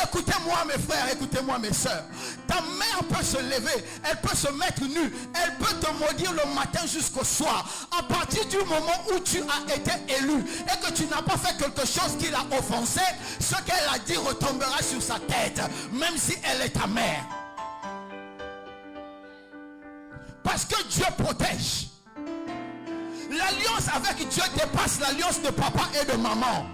Écoutez-moi mes frères, écoutez-moi mes soeurs. Ta mère peut se lever, elle peut se mettre nue, elle peut te maudire le matin jusqu'au soir. À partir du moment où tu as été élu et que tu n'as pas fait quelque chose qui l'a offensé, ce qu'elle a dit retombera sur sa tête, même si elle est ta mère. Parce que Dieu protège. L'alliance avec Dieu dépasse l'alliance de papa et de maman.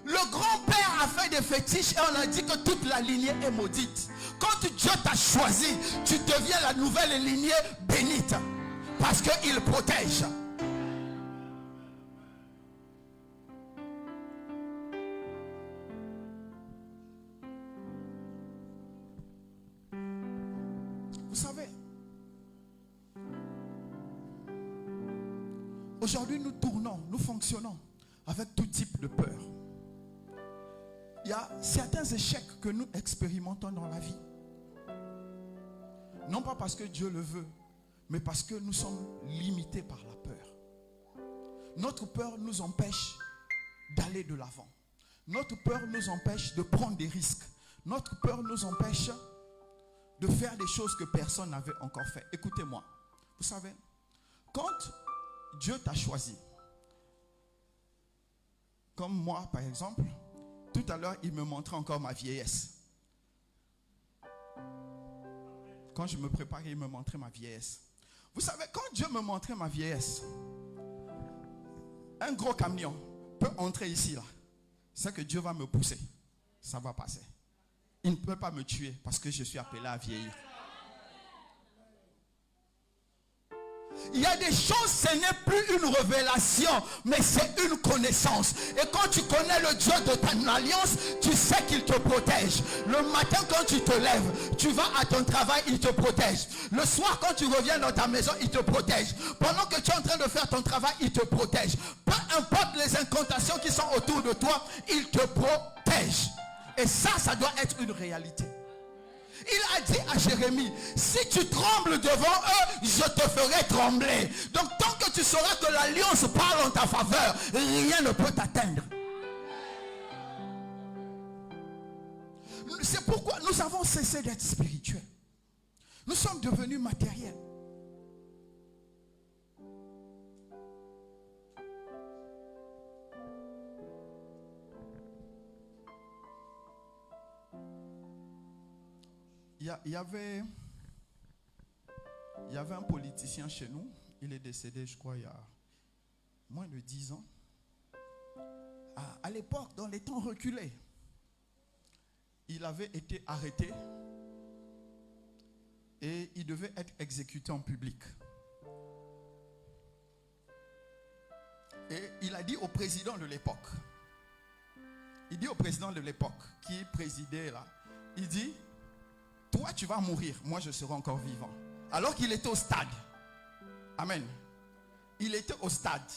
Le grand-père a fait des fétiches et on a dit que toute la lignée est maudite. Quand Dieu t'a choisi, tu deviens la nouvelle lignée bénite. Parce qu'il protège. Vous savez, aujourd'hui nous tournons, nous fonctionnons avec tout type de peur. Il y a certains échecs que nous expérimentons dans la vie. Non pas parce que Dieu le veut, mais parce que nous sommes limités par la peur. Notre peur nous empêche d'aller de l'avant. Notre peur nous empêche de prendre des risques. Notre peur nous empêche de faire des choses que personne n'avait encore fait. Écoutez-moi. Vous savez, quand Dieu t'a choisi, comme moi par exemple, tout à l'heure il me montrait encore ma vieillesse. Quand je me préparais, il me montrait ma vieillesse. Vous savez, quand Dieu me montrait ma vieillesse, un gros camion peut entrer ici là. C'est que Dieu va me pousser. Ça va passer. Il ne peut pas me tuer parce que je suis appelé à vieillir. Il y a des choses, ce n'est plus une révélation, mais c'est une connaissance. Et quand tu connais le Dieu de ton alliance, tu sais qu'il te protège. Le matin quand tu te lèves, tu vas à ton travail, il te protège. Le soir quand tu reviens dans ta maison, il te protège. Pendant que tu es en train de faire ton travail, il te protège. Peu importe les incantations qui sont autour de toi, il te protège. Et ça doit être une réalité. Il a dit à Jérémie, si tu trembles devant eux, je te ferai trembler. Donc tant que tu sauras que l'alliance parle en ta faveur, rien ne peut t'atteindre. C'est pourquoi nous avons cessé d'être spirituels. Nous sommes devenus matériels. Il y avait un politicien chez nous, il est décédé je crois il y a moins de 10 ans. À l'époque, dans les temps reculés, il avait été arrêté et il devait être exécuté en public. Et il a dit au président de l'époque, qui présidait là, il dit, toi tu vas mourir, moi je serai encore vivant. Alors qu'il était au stade. Amen. Il était au stade.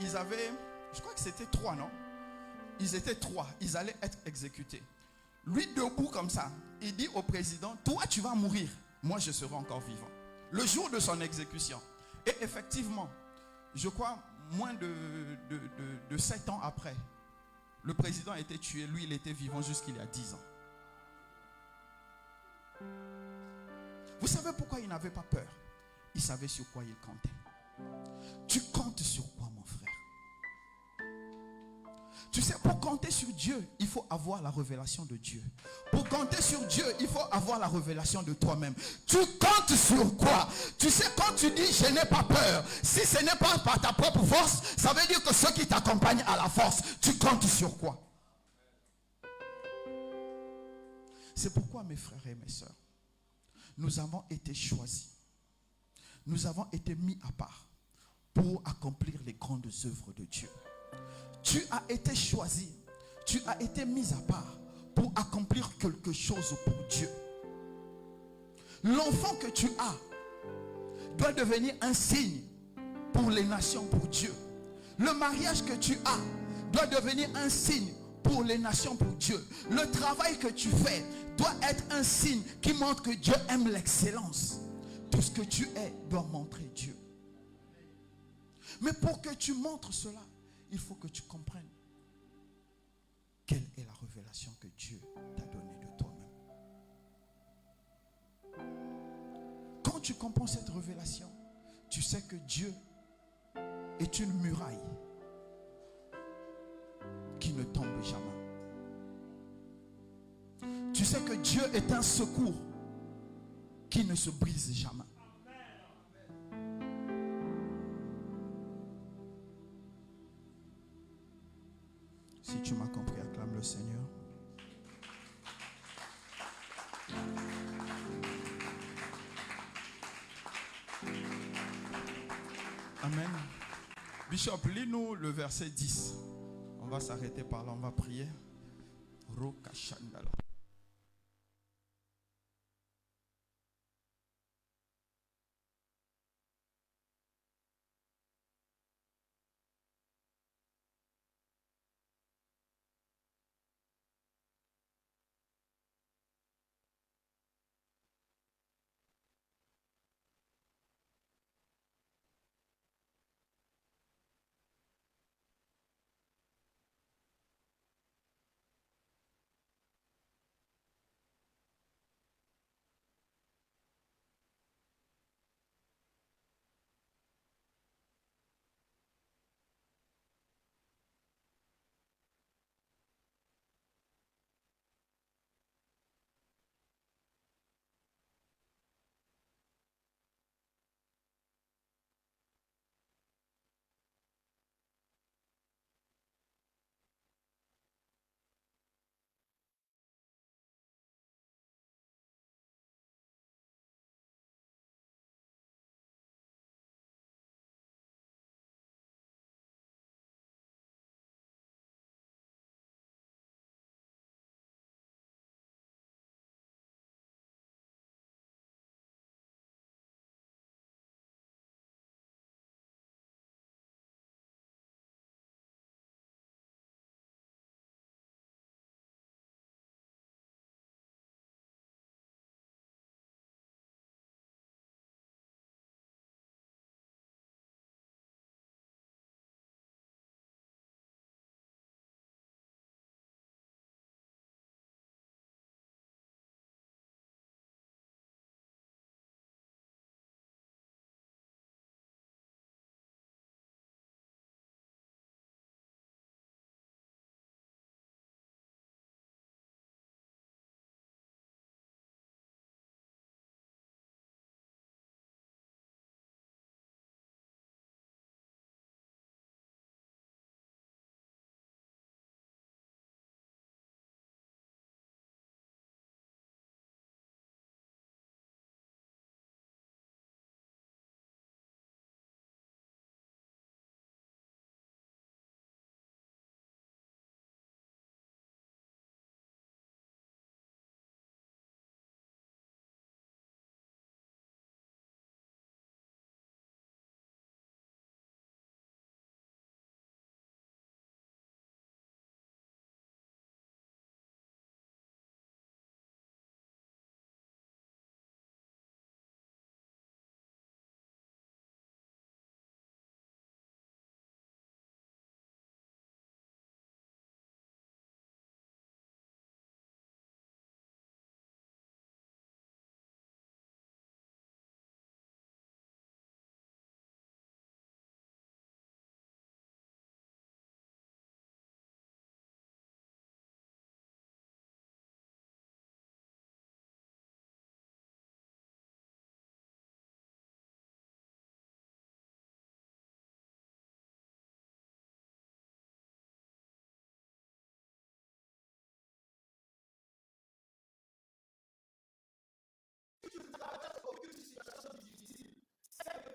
Ils avaient, je crois que c'était 3, non? Ils étaient 3, ils allaient être exécutés. Lui debout comme ça, il dit au président, toi tu vas mourir, moi je serai encore vivant. Le jour de son exécution. Et effectivement, je crois moins de 7 ans après, le président a été tué, lui il était vivant jusqu'il y a 10 ans. Vous savez pourquoi il n'avait pas peur? Il savait sur quoi il comptait. Tu comptes sur quoi, mon frère? Tu sais, pour compter sur Dieu, il faut avoir la révélation de Dieu. Pour compter sur Dieu, il faut avoir la révélation de toi-même. Tu comptes sur quoi? Tu sais, quand tu dis je n'ai pas peur, si ce n'est pas par ta propre force, ça veut dire que ceux qui t'accompagnent à la force, tu comptes sur quoi? C'est pourquoi, mes frères et mes sœurs, nous avons été choisis. Nous avons été mis à part pour accomplir les grandes œuvres de Dieu. Tu as été choisi. Tu as été mis à part pour accomplir quelque chose pour Dieu. L'enfant que tu as doit devenir un signe pour les nations, pour Dieu. Le mariage que tu as doit devenir un signe pour les nations, pour Dieu. Le travail que tu fais doit être un signe qui montre que Dieu aime l'excellence. Tout ce que tu es doit montrer Dieu. Mais pour que tu montres cela, il faut que tu comprennes quelle est la révélation que Dieu t'a donnée de toi-même. Quand tu comprends cette révélation, tu sais que Dieu est une muraille qui ne tombe jamais. Tu sais que Dieu est un secours qui ne se brise jamais. Si tu m'as compris, acclame le Seigneur. Amen. Bishop, lis-nous le verset 10. On va s'arrêter par là, on va prier. Rokashandala.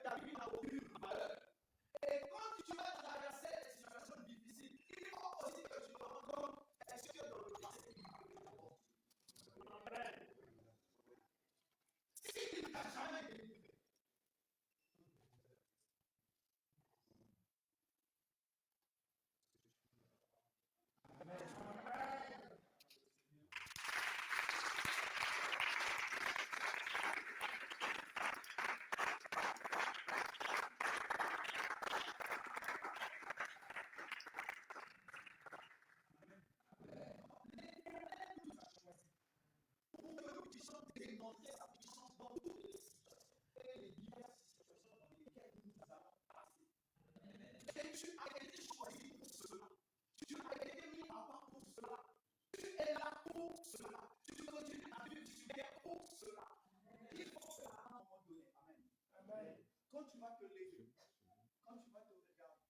ta vie n'a aucune valeur. Et quand tu vas traverser des situations difficiles, il faut aussi que tu te rends compte, est-ce que dans le passé, il m'a délivré? S'il ne t'a jamais délivré, pour que nous puissions démontrer sa puissance dans toutes les situations et les diverses situations dans lesquelles nous avons passé. Et tu as été choisi pour cela. Tu as été mis à part pour cela. Tu es là pour cela. Tu continues à vivre, tu es pour cela. Il faut cela à un moment donné. Amen. Amen. Quand tu vas te lever, quand tu vas te regarder, tu vas dire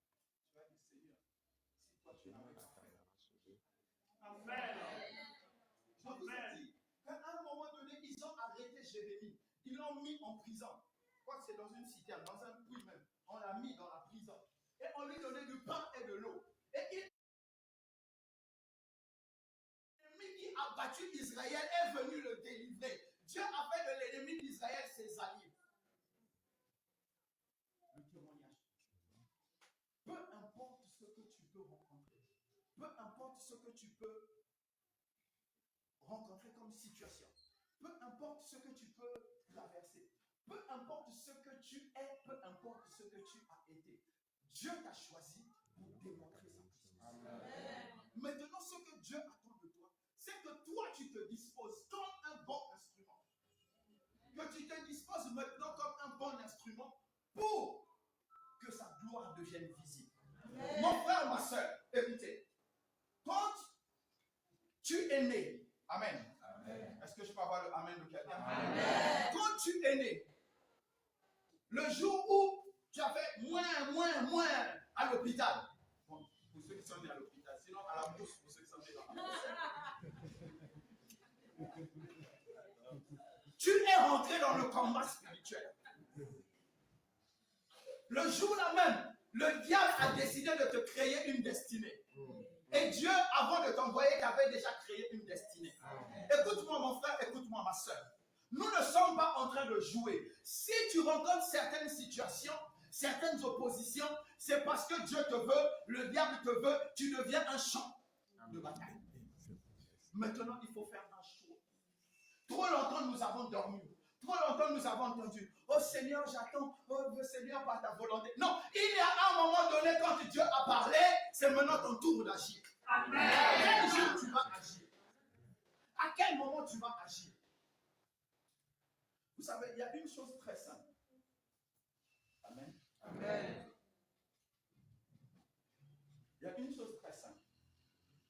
Seigneur, si toi tu n'avais pas fait. Amen. Je vous ai dit qu'à un moment donné, ils ont arrêté Jérémie. Ils l'ont mis en prison. Je crois que c'est dans une citerne, dans un puits même. On l'a mis dans la prison. Et on lui donnait du pain et de l'eau. Et l'ennemi qui a battu Israël est venu le délivrer. Dieu a fait de l'ennemi d'Israël ses alliés. Le témoignage. Peu importe ce que tu peux rencontrer, peu importe ce que tu peux rencontrer comme situation, peu importe ce que tu peux traverser, peu importe ce que tu es, peu importe ce que tu as été, Dieu t'a choisi pour démontrer sa puissance. Amen. Maintenant, ce que Dieu attend de toi, c'est que toi, tu te disposes comme un bon instrument. Que tu te disposes maintenant comme un bon instrument pour que sa gloire devienne visible. Amen. Mon frère, ma soeur, écoutez, quand tu es né, Amen. Amen. Est-ce que je peux avoir le Amen de quelqu'un? Amen. Quand tu es né, le jour où tu as fait moins à l'hôpital, bon, pour ceux qui sont nés à l'hôpital, sinon à la bourse pour ceux qui sont nés dans la bourse. Tu es rentré dans le combat spirituel. Le jour-là même, le diable a décidé de te créer une destinée. Et Dieu, avant de t'envoyer, t'avait déjà créé une destinée. Écoute-moi mon frère, écoute-moi ma soeur. Nous ne sommes pas en train de jouer. Si tu rencontres certaines situations, certaines oppositions, c'est parce que Dieu te veut, le diable te veut, tu deviens un champ de bataille. Maintenant, il faut faire un choix. Trop longtemps, nous avons dormi. Trop longtemps, nous avons entendu. Oh Seigneur, j'attends. Oh Seigneur, par ta volonté. Non, il y a un moment donné, quand Dieu a parlé, c'est maintenant ton tour d'agir. Amen. À quel jour tu vas agir? À quel moment tu vas agir? Vous savez, il y a une chose très simple. Amen. Amen. Il y a une chose très simple.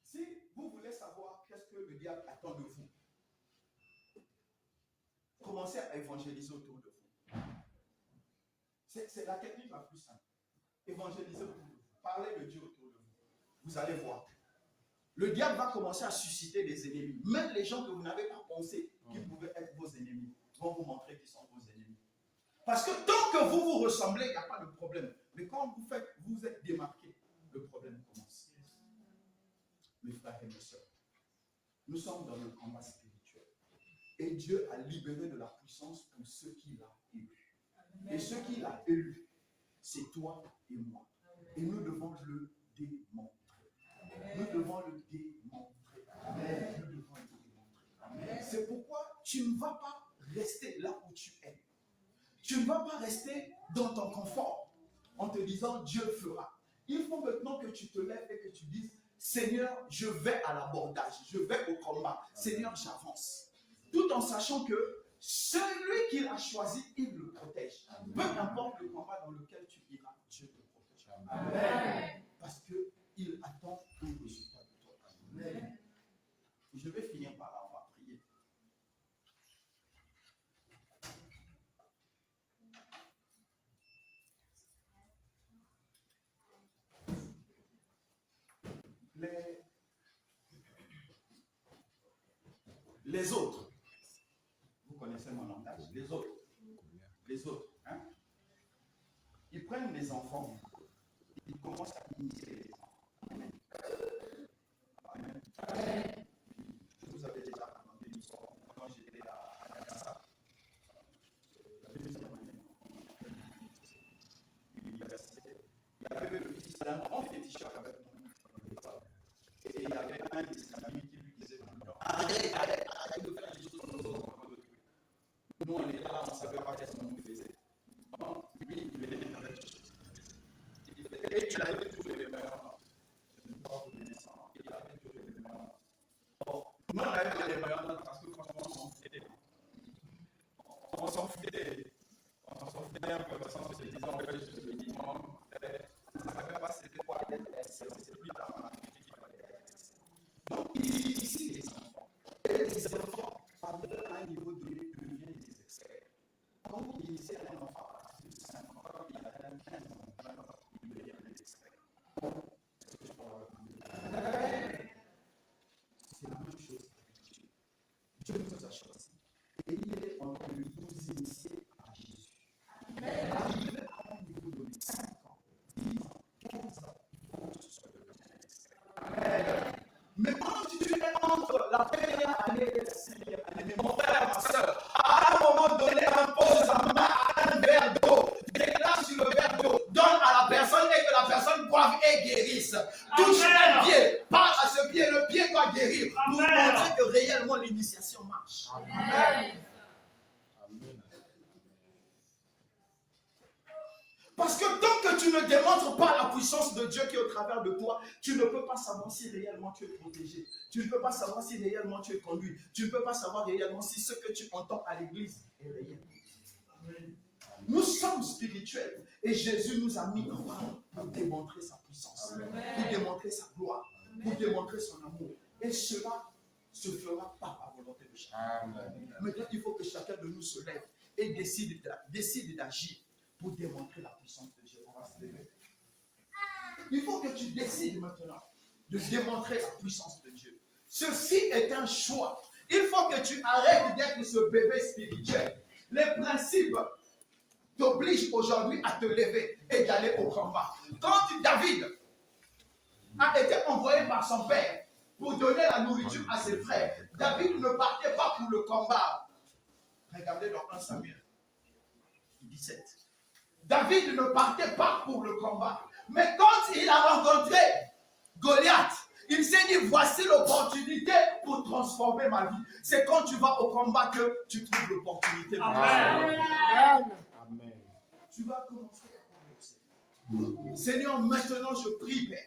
Si vous voulez savoir qu'est-ce que le diable attend de vous, commencez à évangéliser autour de vous. C'est la technique la plus simple. Évangéliser autour de vous. Parlez de Dieu autour de vous. Vous allez voir. Le diable va commencer à susciter des ennemis. Même les gens que vous n'avez pas pensé qu'ils pouvaient être vos ennemis vont vous montrer qu'ils sont vos ennemis. Parce que tant que vous vous ressemblez, il n'y a pas de problème. Mais quand vous êtes démarqué, le problème commence. Mes frères et mes soeurs, nous sommes dans le combat spirituel. Et Dieu a libéré de la puissance pour ceux qu'il a élus. Et ceux qu'il a élus, c'est toi et moi. Et nous devons le démontrer. Nous devons le démontrer. Amen. Nous devons le démontrer. Amen. C'est pourquoi tu ne vas pas rester là où tu es. Tu ne vas pas rester dans ton confort en te disant Dieu fera. Il faut maintenant que tu te lèves et que tu dises Seigneur, je vais à l'abordage, je vais au combat. Seigneur, j'avance. Tout en sachant que celui qu'il a choisi, il le protège. Peu importe le combat dans lequel tu iras, Dieu te protège. Amen. Parce qu'il attend un résultat de toi. Amen. Je vais finir par là, on va prier. Les autres, vous connaissez mon langage, les autres, hein? ils prennent les enfants, ils commencent à initier les enfants. Amen. Amen. Je vous avais déjà raconté une histoire quand j'étais à Gaza. La deuxième année, l'université. Il y avait le fils d'un grand féticheur avec nous. Et il y avait un de ses amis qui lui disait arrête de faire des choses comme ça. Nous, on était là, on ne savait pas qu'est-ce qu'on nous faisait. Bon, lui, il était avec choses. Et il avait tous les meilleurs. Je ne peux pas vous donner ça. Il avait tous les meilleurs. Bon, nous, on avait pas les meilleurs parce que franchement, on s'en foutait. On s'en foutait. On s'en foutait un peu parce qu'on se disait, on fait juste le minimum. On ne savait pas c'était quoi l'être. C'est plus tard, on a compris qu'il fallait être. Donc, ici, les enfants. Et les enfants, à un niveau donné, deviennent des experts. Quand vous initiez un enfant à partir de 5 ans, quand il a 15 ans, 20 ans, il devient un expert. C'est la même chose avec Dieu. Dieu nous a choisis. Et il est en train de nous initier à Jésus. Arrivé à un niveau donné, 5 ans, 10 ans, 15 ans, il faut que ce soit devenu un expert. Mais quand tu es entre la première année et la 5e année, mon frère, ma soeur, à un moment donné, impose la main à un verre d'eau, déclare sur le verre d'eau, donne à la personne et que la personne boive et guérisse. Touche un pied, parle à ce pied, le pied doit guérir pour montrer que réellement l'initiation marche. Amen. Parce que tant que tu ne démontres pas la puissance de Dieu qui est au travers de toi, tu ne peux pas savoir si réellement tu es protégé. Tu ne peux pas savoir si réellement tu es conduit. Tu ne peux pas savoir réellement si ce que tu entends à l'église est réel. Nous sommes spirituels et Jésus nous a mis en avant pour démontrer sa puissance, pour démontrer sa gloire, pour démontrer son amour. Et cela se fera par la volonté de chacun. Maintenant, il faut que chacun de nous se lève et décide d'agir pour démontrer la puissance de Dieu. On va se lever. Il faut que tu décides maintenant de démontrer la puissance de Dieu. Ceci est un choix. Il faut que tu arrêtes d'être ce bébé spirituel. Les principes t'obligent aujourd'hui à te lever et d'aller au combat. Quand David a été envoyé par son père pour donner la nourriture à ses frères, David ne partait pas pour le combat. Regardez dans 1 Samuel 17. David ne partait pas pour le combat. Mais quand il a rencontré Goliath, il s'est dit, voici l'opportunité pour transformer ma vie. C'est quand tu vas au combat que tu trouves l'opportunité. Amen. Amen. Tu vas commencer à parler au Seigneur. Seigneur, maintenant je prie, Père,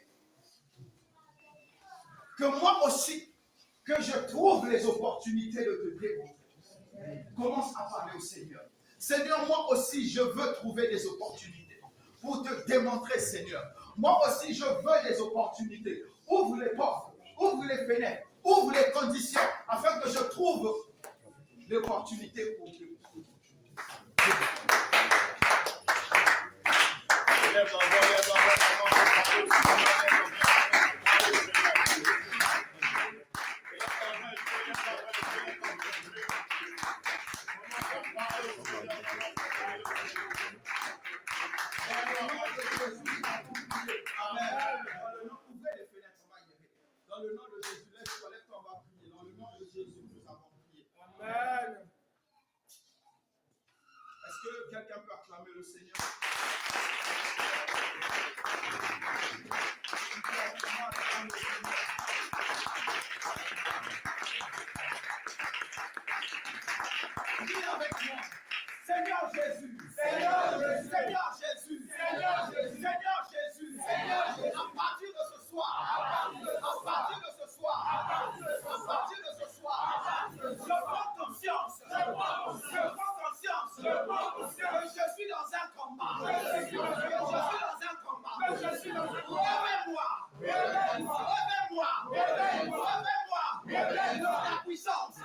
que moi aussi, que je trouve les opportunités de te démontrer. Commence à parler au Seigneur. Seigneur, moi aussi, je veux trouver des opportunités pour te démontrer, Seigneur. Moi aussi, je veux des opportunités. Ouvre les portes, ouvre les fenêtres, ouvre les conditions, afin que je trouve l'opportunité pour te démontrer. Dans le nom de Jésus, lève-toi, on va prier. Dans le nom de Jésus, nous avons prié. Amen. Est-ce que quelqu'un peut acclamer le Seigneur? Dis avec moi. Seigneur Jésus, Seigneur Jésus, Seigneur Jésus, Seigneur Jésus, Seigneur Jésus, Seigneur Jésus, à partir de ce soir, à partir de ce soir, à partir de ce soir, je prends conscience, que je suis dans un combat, Révèle-moi la puissance,